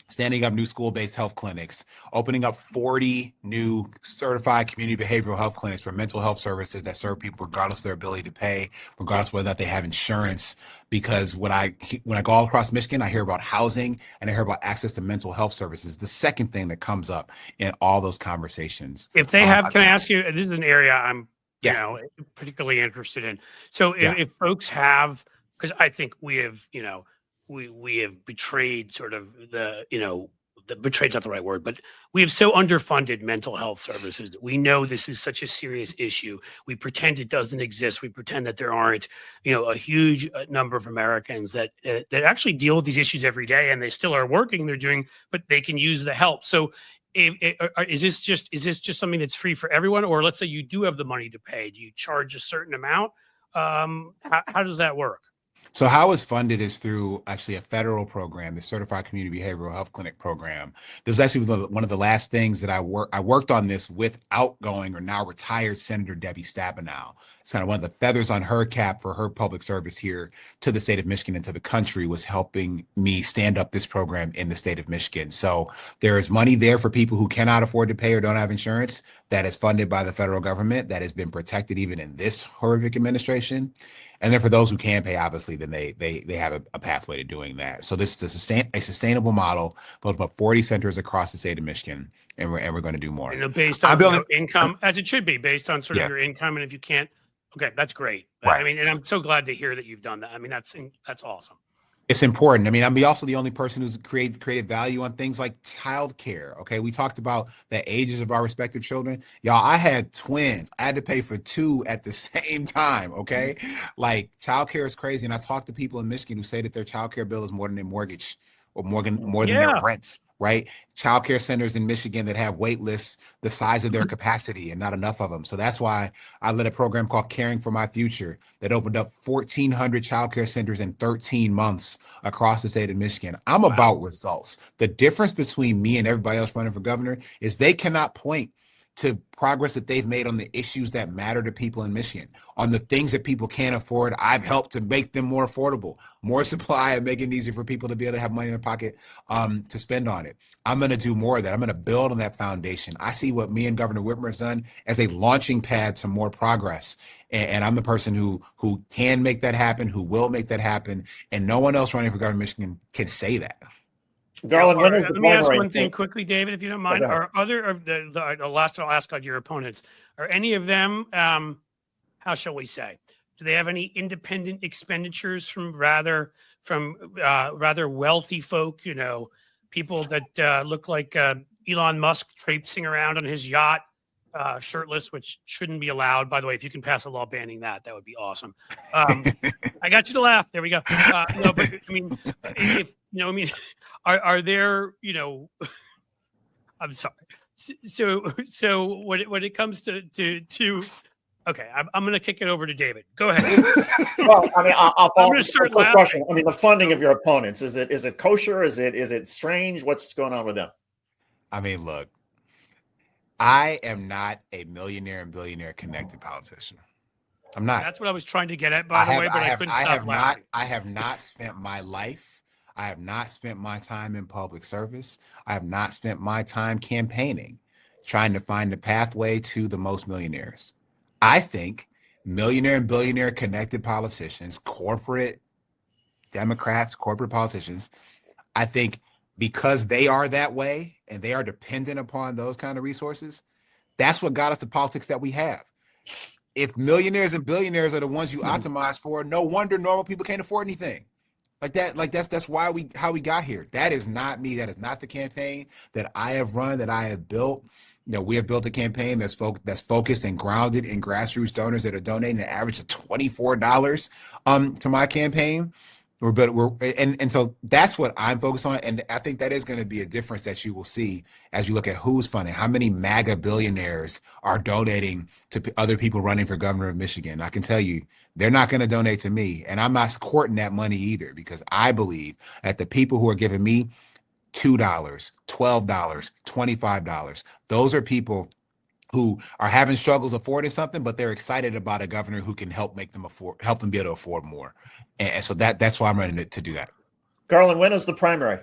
standing up new school-based health clinics, opening up 40 new certified community behavioral health clinics for mental health services that serve people regardless of their ability to pay, regardless of whether or not they have insurance. Because when I go all across Michigan, I hear about housing and I hear about access to mental health services. The second thing that comes up in all those conversations. If they have, can I ask you? This is an area I'm, Yeah. particularly interested in. So if folks have, because I think we have, we have betrayed sort of betrayed's not the right word, but we have so underfunded mental health services. We know this is such a serious issue. We pretend it doesn't exist. We pretend that there aren't, a huge number of Americans that actually deal with these issues every day, and they still are working. They're doing, but they can use the help. So, is this just something that's free for everyone, or let's say you do have the money to pay? Do you charge a certain amount? How does that work? So how it's funded is through actually a federal program, the Certified Community Behavioral Health Clinic program. This is actually one of the last things that I worked on this with outgoing or now retired Senator Debbie Stabenow. It's kind of one of the feathers on her cap for her public service here to the state of Michigan and to the country, was helping me stand up this program in the state of Michigan. So there is money there for people who cannot afford to pay or don't have insurance, that is funded by the federal government, that has been protected even in this horrific administration. And then for those who can pay, obviously, then they have a pathway to doing that. So this is a sustainable model, built about 40 centers across the state of Michigan, and we're going to do more. Based on income, as it should be, based on sort of your income. And if you can't, okay, that's great. Right. I mean, and I'm so glad to hear that you've done that. I mean, that's awesome. It's important. I mean, I'm also the only person who's created value on things like childcare. Okay, we talked about the ages of our respective children. Y'all, I had twins. I had to pay for two at the same time. Okay, like, childcare is crazy. And I talk to people in Michigan who say that their childcare bill is more than their mortgage or more than their rents. Right? Childcare centers in Michigan that have wait lists the size of their capacity and not enough of them. So that's why I led a program called Caring for My Future that opened up 1,400 childcare centers in 13 months across the state of Michigan. I'm about results. The difference between me and everybody else running for governor is they cannot point to progress that they've made on the issues that matter to people in Michigan, on the things that people can't afford. I've helped to make them more affordable, more supply, and making it easier for people to be able to have money in their pocket to spend on it. I'm going to do more of that. I'm going to build on that foundation. I see what me and Governor Whitmer has done as a launching pad to more progress. And I'm the person who can make that happen, who will make that happen. And no one else running for governor of Michigan can say that. Garland, let me ask one thing quickly, David, if you don't mind. Are other of the last I'll ask on your opponents, are any of them, how shall we say, do they have any independent expenditures from rather wealthy folk, people that look like Elon Musk traipsing around on his yacht, shirtless, which shouldn't be allowed. By the way, if you can pass a law banning that would be awesome. I got you to laugh. There we go. No, but I mean, are there, I'm sorry. So when it comes to okay, I'm going to kick it over to David. Go ahead. Well, I mean, I'll follow I'm going to start laughing. Question. I mean, the funding of your opponents, is it kosher? Is it strange? What's going on with them? I mean, look, I am not a millionaire and billionaire connected politician. I'm not. That's what I was trying to get at, by the way, but I couldn't stop laughing. I have not spent my life. I have not spent my time in public service. I have not spent my time campaigning trying to find the pathway to the most millionaires. I think millionaire and billionaire connected politicians, corporate Democrats, corporate politicians, I think because they are that way and they are dependent upon those kind of resources, that's what got us the politics that we have. If millionaires and billionaires are the ones you optimize for, no wonder normal people can't afford anything. Like that, that's why how we got here. That is not me. That is not the campaign that I have run, that I have built. We have built a campaign that's focused and grounded in grassroots donors that are donating an average of $24 to my campaign. So that's what I'm focused on, and I think that is going to be a difference that you will see as you look at who's funding. How many MAGA billionaires are donating to other people running for governor of Michigan? I can tell you, they're not going to donate to me, and I'm not courting that money either, because I believe that the people who are giving me $2, $12, $25, those are people who are having struggles affording something, but they're excited about a governor who can help them be able to afford more. And so that's why I'm running to do that. Garland, when is the primary?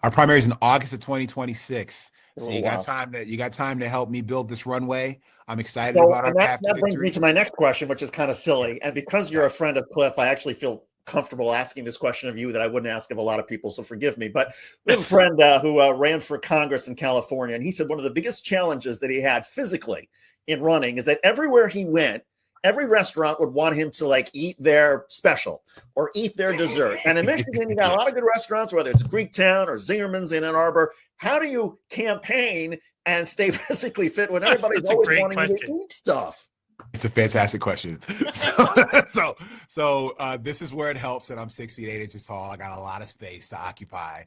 Our primary is in August of 2026. So you wow. got time to help me build this runway. I'm excited about our path to that brings me to my next question, which is kind of silly. And because you're a friend of Cliff, I actually feel comfortable asking this question of you that I wouldn't ask of a lot of people, so forgive me. But we have a friend who ran for Congress in California, and he said one of the biggest challenges that he had physically in running is that everywhere he went, every restaurant would want him to like eat their special or eat their dessert. And in Michigan, you got a lot of good restaurants, whether it's Greektown or Zingerman's in Ann Arbor. How do you campaign and stay physically fit when everybody's always wanting you to eat stuff? It's a fantastic question. So this is where it helps that I'm 6 feet 8 inches tall. I got a lot of space to occupy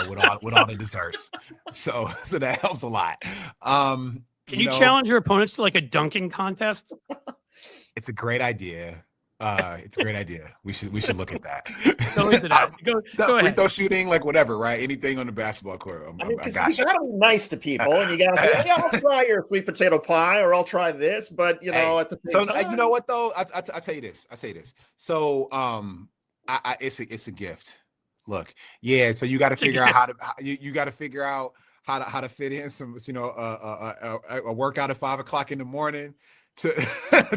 with all the desserts. So that helps a lot. Can you challenge your opponents to like a dunking contest? It's a great idea. It's a great idea. We should look at that. Go into that. Go ahead. Free throw shooting, like whatever, right? Anything on the basketball court. Because you gotta be nice to people, and you gotta say, "Yeah, I'll try your sweet potato pie, or I'll try this." But at the same time, you know what though? I tell you this. So it's a gift. Look, yeah. So you got to figure out how to fit in some, a workout at 5 o'clock in the morning to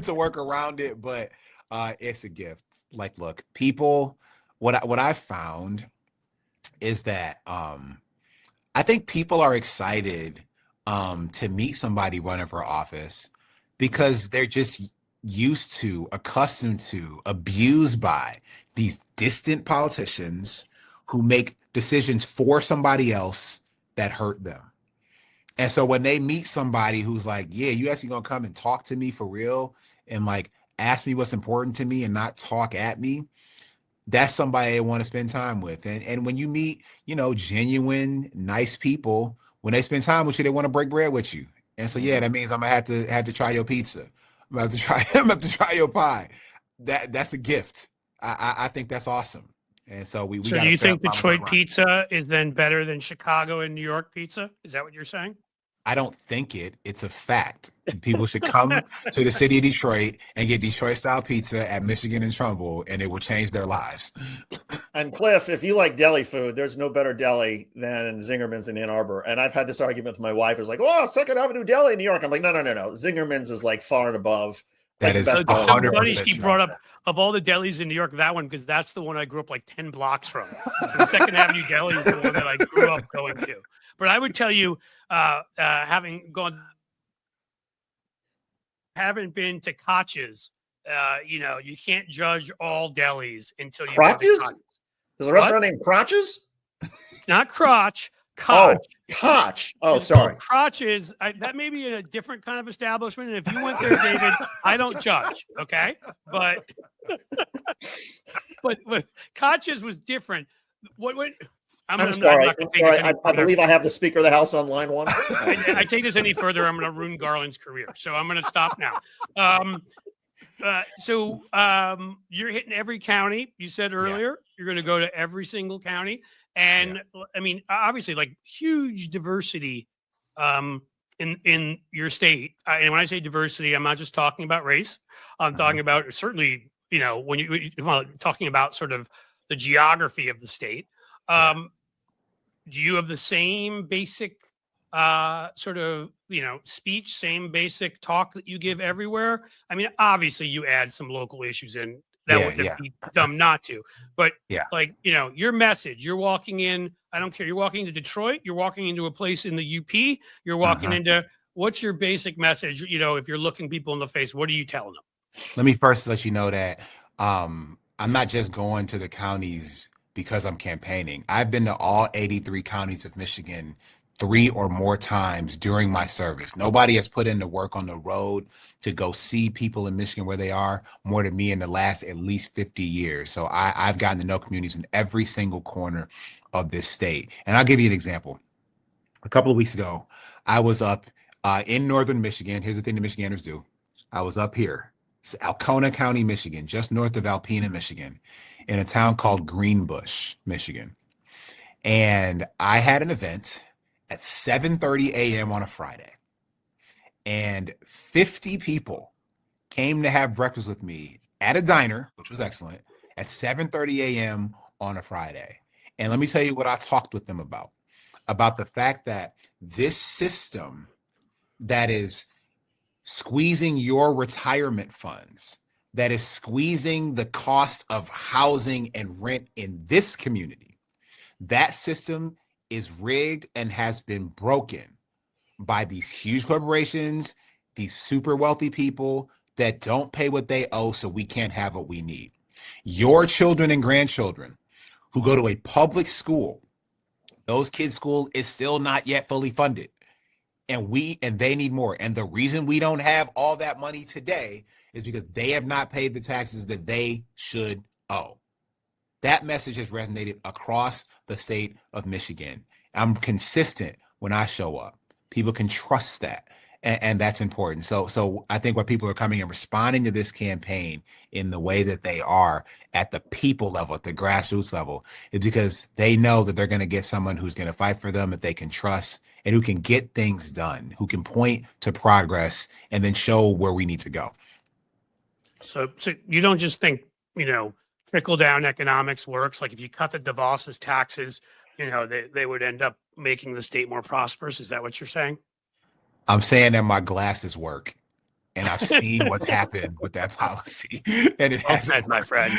to work around it, but it's a gift. Like, look, people, what I found is that I think people are excited to meet somebody running for office because they're just accustomed to, abused by these distant politicians who make decisions for somebody else that hurt them. And so when they meet somebody who's like, yeah, you actually gonna come and talk to me for real and like ask me what's important to me and not talk at me, that's somebody I want to spend time with. And when you meet, genuine, nice people, when they spend time with you, they want to break bread with you. And so, yeah, that means I'm gonna have to try your pizza. I'm gonna have to try your pie. That's a gift. I think that's awesome. And so we So do you think Detroit pizza is then better than Chicago and New York pizza? Is that what you're saying? I don't think it's a fact. People should come to the city of Detroit and get Detroit style pizza at Michigan and Trumbull, and it will change their lives. And Cliff, if you like deli food, there's no better deli than Zingerman's in Ann Arbor. And I've had this argument with my wife. It's like, oh, Second Avenue Deli in New York. I'm like, no. Zingerman's is like far and above. That is 100%. Somebody brought up of all the delis in New York, that one, because that's the one I grew up like 10 blocks from. So the Second Avenue Deli is the one that I grew up going to. But I would tell you, haven't been to Koch's, you can't judge all delis until you go to Koch's. There's a restaurant named Crotches? Not Crotch. Koch. Oh, Koch. Oh, sorry. Crotch is that may be a different kind of establishment. And if you went there, David, I don't judge. Okay, but Koch's was different. I'm sorry. I believe I have the Speaker of the House on line one. I take this any further, I'm going to ruin Garland's career. So I'm going to stop now. So you're hitting every county. You said earlier you're going to go to every single county. And I mean, obviously, like huge diversity in your state. And when I say diversity, I'm not just talking about race. I'm talking about certainly, when you talking about sort of the geography of the state. Do you have the same basic sort of, speech, same basic talk that you give everywhere? I mean, obviously you add some local issues in that would be dumb not to, but like, your message, you're walking in, I don't care. You're walking into Detroit, you're walking into a place in the UP, you're walking into, what's your basic message? If you're looking people in the face, what are you telling them? Let me first let you know that I'm not just going to the counties because I'm campaigning. I've been to all 83 counties of Michigan 3 or more times during my service. Nobody has put in the work on the road to go see people in Michigan where they are more than me in the last at least 50 years. So I've gotten to know communities in every single corner of this state. And I'll give you an example. A couple of weeks ago, I was up in northern Michigan. Here's the thing the Michiganders do. I was up here. It's Alcona County, Michigan, just north of Alpena, Michigan, in a town called Greenbush, Michigan. And I had an event at 7:30 a.m. on a Friday. And 50 people came to have breakfast with me at a diner, which was excellent, at 7:30 a.m. on a Friday. And let me tell you what I talked with them about the fact that this system that is squeezing your retirement funds, that is squeezing the cost of housing and rent in this community, that system is rigged and has been broken by these huge corporations, these super wealthy people that don't pay what they owe so we can't have what we need. Your children and grandchildren who go to a public school, those kids' school is still not yet fully funded. And they need more. And the reason we don't have all that money today is because they have not paid the taxes that they should owe. That message has resonated across the state of Michigan. I'm consistent when I show up. People can trust that. And that's important. So I think what people are coming and responding to this campaign in the way that they are at the people level, at the grassroots level, is because they know that they're going to get someone who's going to fight for them, that they can trust, and who can get things done, who can point to progress and then show where we need to go. So you don't just think, trickle down economics works. Like if you cut the DeVos's taxes, they would end up making the state more prosperous. Is that what you're saying? I'm saying that my glasses work, and I've seen what's happened with that policy, and it hasn't, my friend.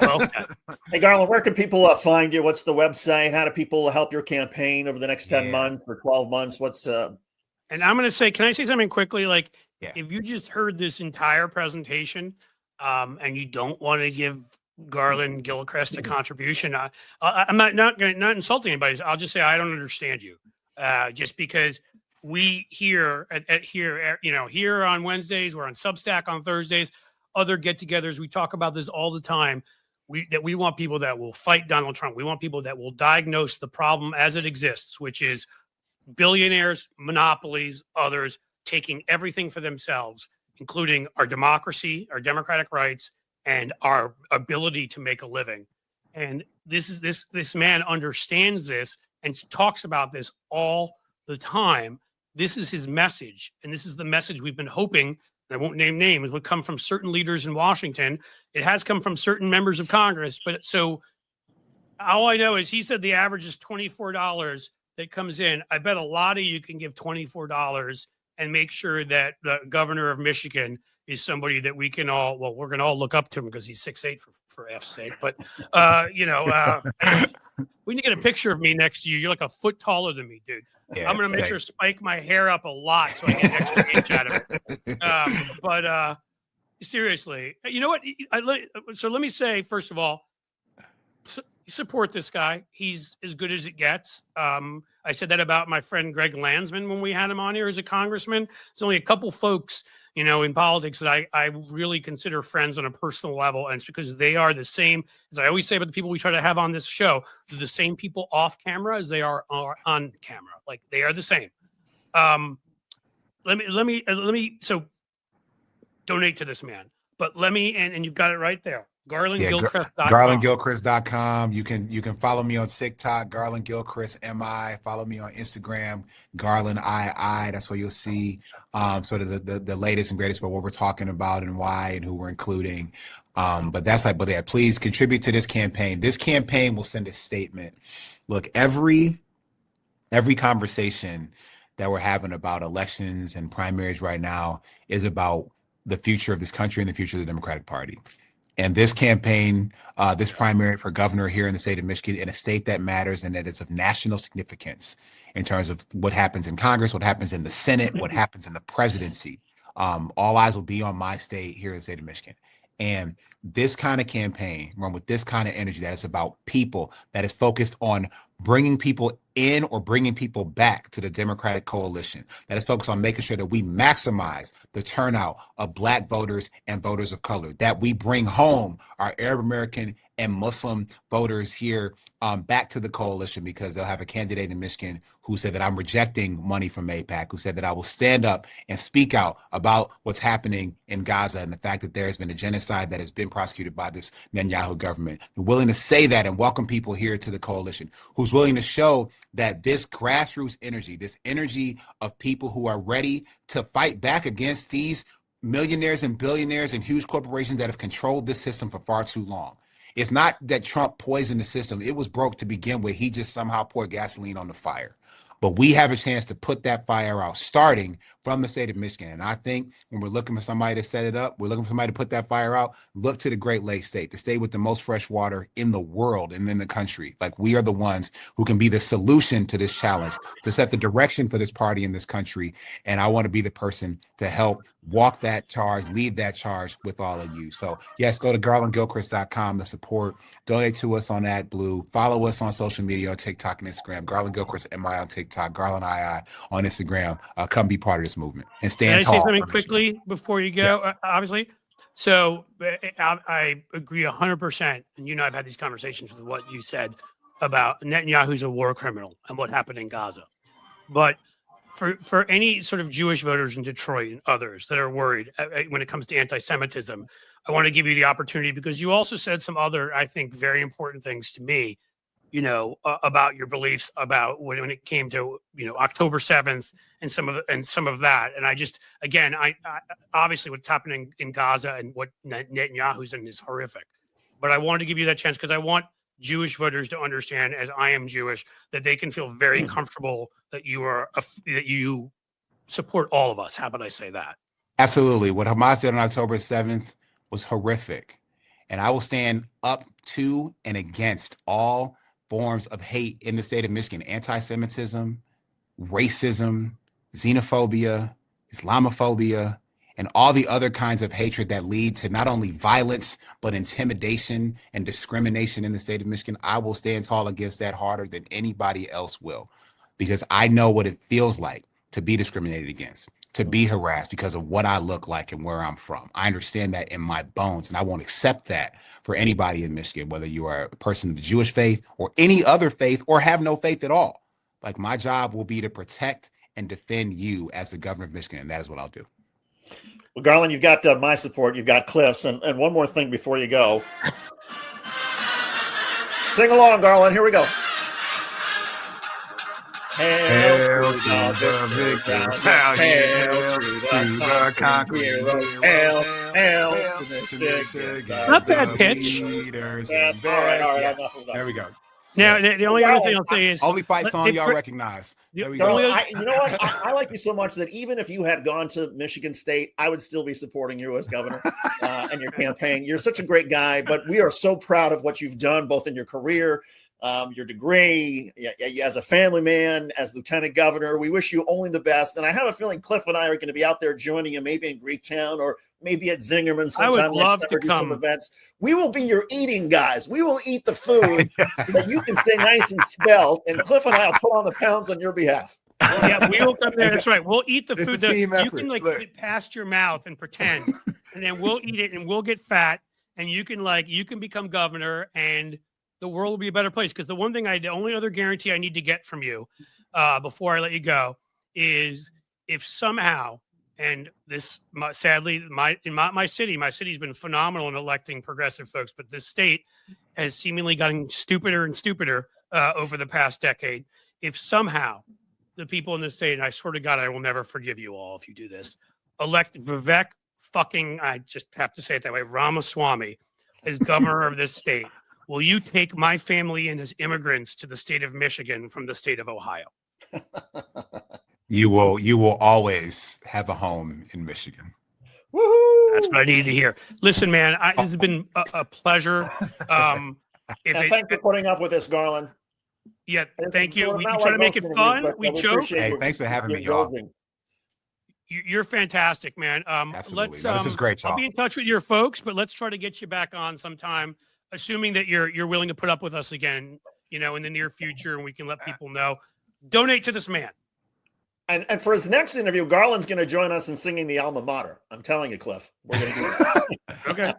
Well said. Hey, Garland, where can people find you? What's the website? How do people help your campaign over the next 10 months or 12 months? And I'm going to say, can I say something quickly? Like, if you just heard this entire presentation, and you don't want to give Garland Gilchrist a contribution, I'm not insulting anybody. I'll just say I don't understand you, just because. We here here on Wednesdays, we're on Substack on Thursdays, other get-togethers. We talk about this all the time. We want people that will fight Donald Trump. We want people that will diagnose the problem as it exists, which is billionaires, monopolies, others taking everything for themselves, including our democracy, our democratic rights, and our ability to make a living. And this man understands this and talks about this all the time. This is his message, and this is the message we've been hoping, and I won't name names, would come from certain leaders in Washington. It has come from certain members of Congress, but so all I know is he said the average is $24 that comes in. I bet a lot of you can give $24 and make sure that the governor of Michigan is somebody that we can all, we're going to all look up to him because he's 6'8" for F's sake. But, we need to get a picture of me next to you. You're like a foot taller than me, dude. Yeah, I'm going to make sure spike my hair up a lot so I get an extra inch out of it. But seriously, you know what? So let me say, first of all, support this guy. He's as good as it gets. I said that about my friend Greg Landsman when we had him on here as a congressman. There's only a couple folks, in politics that I really consider friends on a personal level. And it's because they are the same, as I always say about the people we try to have on this show, they're the same people off camera as they are on camera. Like they are the same. Let me, so donate to this man, but let me, and you've got it right there. GarlandGilchrist.com. GarlandGilchrist.com. You can follow me on TikTok, Garland Gilchrist MI. Follow me on Instagram, Garland II. That's where you'll see sort of the latest and greatest about what we're talking about and why and who we're including. But please contribute to this campaign. This campaign will send a statement. Look, every conversation that we're having about elections and primaries right now is about the future of this country and the future of the Democratic Party. And this campaign, this primary for governor here in the state of Michigan, in a state that matters and that is of national significance in terms of what happens in Congress, what happens in the Senate, what happens in the presidency. All eyes will be on my state here in the state of Michigan. And this kind of campaign run with this kind of energy that is about people, that is focused on bringing people in or bringing people back to the Democratic coalition, that is focused on making sure that we maximize the turnout of Black voters and voters of color, that we bring home our Arab American and Muslim voters here back to the coalition, because they'll have a candidate in Michigan who said that I'm rejecting money from AIPAC, who said that I will stand up and speak out about what's happening in Gaza and the fact that there has been a genocide that has been prosecuted by this Netanyahu government. They're willing to say that and welcome people here to the coalition, who's willing to show that this grassroots energy, this energy of people who are ready to fight back against these millionaires and billionaires and huge corporations that have controlled this system for far too long. It's not that Trump poisoned the system. It was broke to begin with. He just somehow poured gasoline on the fire. But we have a chance to put that fire out, starting from the state of Michigan. And I think when we're looking for somebody to set it up, we're looking for somebody to put that fire out, look to the Great Lakes state, the state with the most fresh water in the world and in the country. Like, we are the ones who can be the solution to this challenge, to set the direction for this party in this country. And I want to be the person to help walk that charge, lead that charge with all of you. So yes, go to garlandgilchrist.com to support, donate to us on AdBlue, follow us on social media on TikTok and Instagram, Garland Gilchrist MI on TikTok, Garland II on Instagram. Come be part of this movement and stand tall. Can I say something quickly before you go? Yeah. Obviously. So I agree 100%. And you know, I've had these conversations with what you said about Netanyahu's a war criminal and what happened in Gaza. But for any sort of Jewish voters in Detroit and others that are worried when it comes to anti-Semitism, I want to give you the opportunity, because you also said some other, I think, very important things to me, you know, about your beliefs about when it came to, you know, October 7th and some of that. And I just, again, I obviously what's happening in Gaza and what Netanyahu's in is horrific. But I wanted to give you that chance because I want Jewish voters to understand, as I am Jewish, that they can feel very comfortable that that you support all of us. How about I say that? Absolutely. What Hamas did on October 7th was horrific. And I will stand up to and against all forms of hate in the state of Michigan: anti-Semitism, racism, xenophobia, Islamophobia, and all the other kinds of hatred that lead to not only violence, but intimidation and discrimination in the state of Michigan. I will stand tall against that harder than anybody else will, because I know what it feels like to be discriminated against, to be harassed because of what I look like and where I'm from. I understand that in my bones, and I won't accept that for anybody in Michigan, whether you are a person of the Jewish faith or any other faith or have no faith at all. Like, my job will be to protect and defend you as the governor of Michigan, and that is what I'll do. Well, Garland, you've got my support. You've got Cliff's. And one more thing before you go. Sing along, Garland. Here we go. Hail to the victors. Hail to the conquerors. Hail to the Michigan. Not bad pitch. Yes, all right. There we go. Now, the only other thing I'll say is only fight song y'all recognize. There we go. You know what? I like you so much that even if you had gone to Michigan State, I would still be supporting you as governor and your campaign. You're such a great guy, but we are so proud of what you've done, both in your career, your degree, as a family man, as lieutenant governor. We wish you only the best. And I have a feeling Cliff and I are going to be out there joining you, maybe in Greektown or maybe at Zingerman sometime. I would love to do come. Some events. We will be your eating guys. We will eat the food so that you can stay nice and svelte. And Cliff and I will put on the pounds on your behalf. Yeah, we will come there. That's right. We'll eat the food. You can put it past your mouth and pretend, and then we'll eat it and we'll get fat. And you can become governor, and the world will be a better place. Because the only other guarantee I need to get from you before I let you go is if somehow. And this, sadly, my city's been phenomenal in electing progressive folks, but this state has seemingly gotten stupider and stupider over the past decade. If somehow the people in this state, and I swear to God, I will never forgive you all if you do this, elect Vivek I just have to say it that way, Ramaswamy as governor of this state, will you take my family in as immigrants to the state of Michigan from the state of Ohio? You will always have a home in Michigan. Woohoo! That's what I needed to hear. Listen, man, this has been a pleasure. And thanks for putting up with this, Garland. Yeah, thank you. Sort of We not try like to make it most fun. interviews, We but joke. appreciate Hey, your- thanks for having your me, y'all. indulging. You're fantastic, man. Absolutely. Let's. No, this is great, I'll y'all. be in touch with your folks, but let's try to get you back on sometime, assuming that you're willing to put up with us again, in the near future, and we can let people know. Donate to this man. And for his next interview, Garland's going to join us in singing the alma mater. I'm telling you, Cliff. We're going to do that. Okay.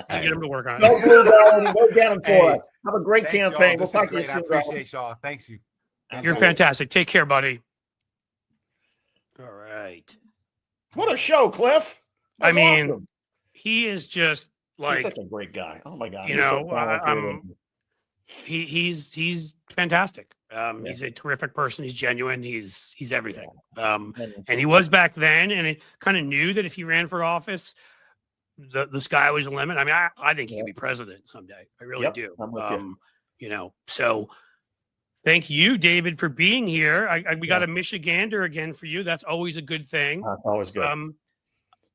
I'll get him to work on it. Go Blue Garland. Go get him for Hey, us. Have a great Thanks, y'all. campaign. We'll This is talk to you great. I soon, Garland. appreciate y'all. Thanks you. Thank You're you. fantastic. Take care, buddy. All right. What a show, Cliff. I That's mean, awesome. he is just He's like, such a great guy. Oh my God. you He's so know, talented. he's fantastic. He's a terrific person. He's genuine. He's everything. And he was back then, and it kind of knew that if he ran for office, the sky was the limit. I mean, I think he could be president someday. I really do. I'm with you. So thank you, David, for being here. We got a Michigander again for you. That's always a good thing. That's always good.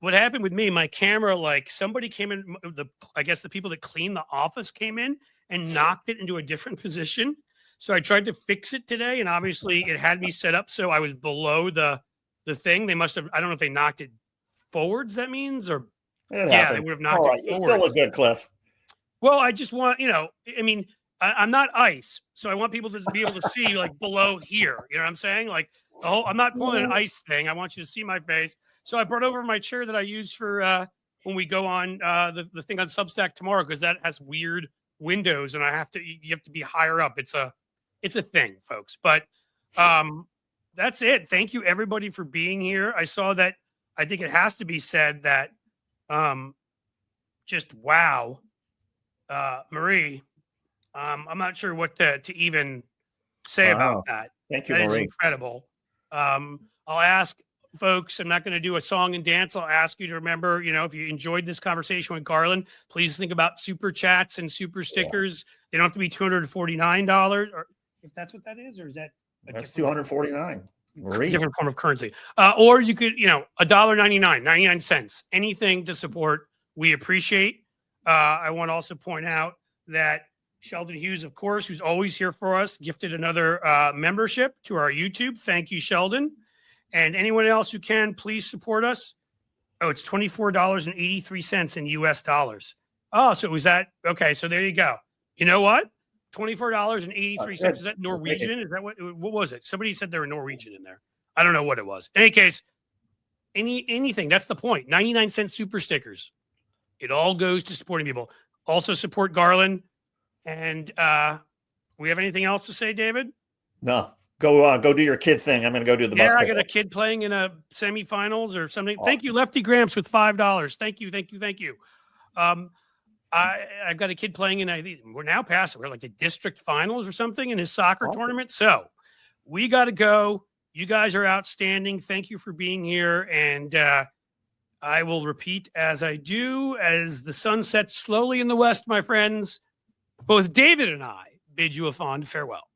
What happened with me, my camera, like somebody came in, I guess the people that clean the office came in and knocked it into a different position. So I tried to fix it today, and obviously it had me set up so I was below the thing. They must have, I don't know if they knocked it forwards, that means, or It they happened. would have knocked All right. it You forwards. still look good, Cliff. Well, I just want, I mean, I'm not ice, so I want people to be able to see like below here. You know what I'm saying? Like the whole, I'm not pulling an ice thing. I want you to see my face. So I brought over my chair that I use for when we go on the thing on Substack tomorrow, because that has weird windows, and you have to be higher up. It's a thing, folks. But that's it. Thank you everybody for being here. I saw that. I think it has to be said that just wow, Marie. I'm not sure what to even say about that. Thank you, That is Marie. incredible. I'll ask folks, I'm not going to do a song and dance. I'll ask you to remember, if you enjoyed this conversation with Garland, please think about super chats and super stickers. They don't have to be $249, or if that's what that is, or is that That's $249. Marie. different form of currency? Or you could, $1.99, 99 cents, anything to support. We appreciate. I want to also point out that Sheldon Hughes, of course, who's always here for us, gifted another membership to our YouTube. Thank you, Sheldon. And anyone else who can, please support us. Oh, it's $24.83 in US dollars. Oh, so was that? Okay, so there you go. You know what? $24.83. Is that Norwegian? Is that what was it? Somebody said they were Norwegian in there. I don't know what it was. In any case, anything. That's the point. 99-cent super stickers. It all goes to supporting people. Also support Garland. And we have anything else to say, David? No. Go do your kid thing. I'm going to go do the bus. I got a kid playing in a semifinals or something. Thank you, Lefty Gramps, with $5. Thank you. I've got a kid playing in, we're now past it. We're like the district finals or something in his soccer tournament. So we got to go. You guys are outstanding. Thank you for being here. And I will repeat as I do, as the sun sets slowly in the west, my friends, both David and I bid you a fond farewell.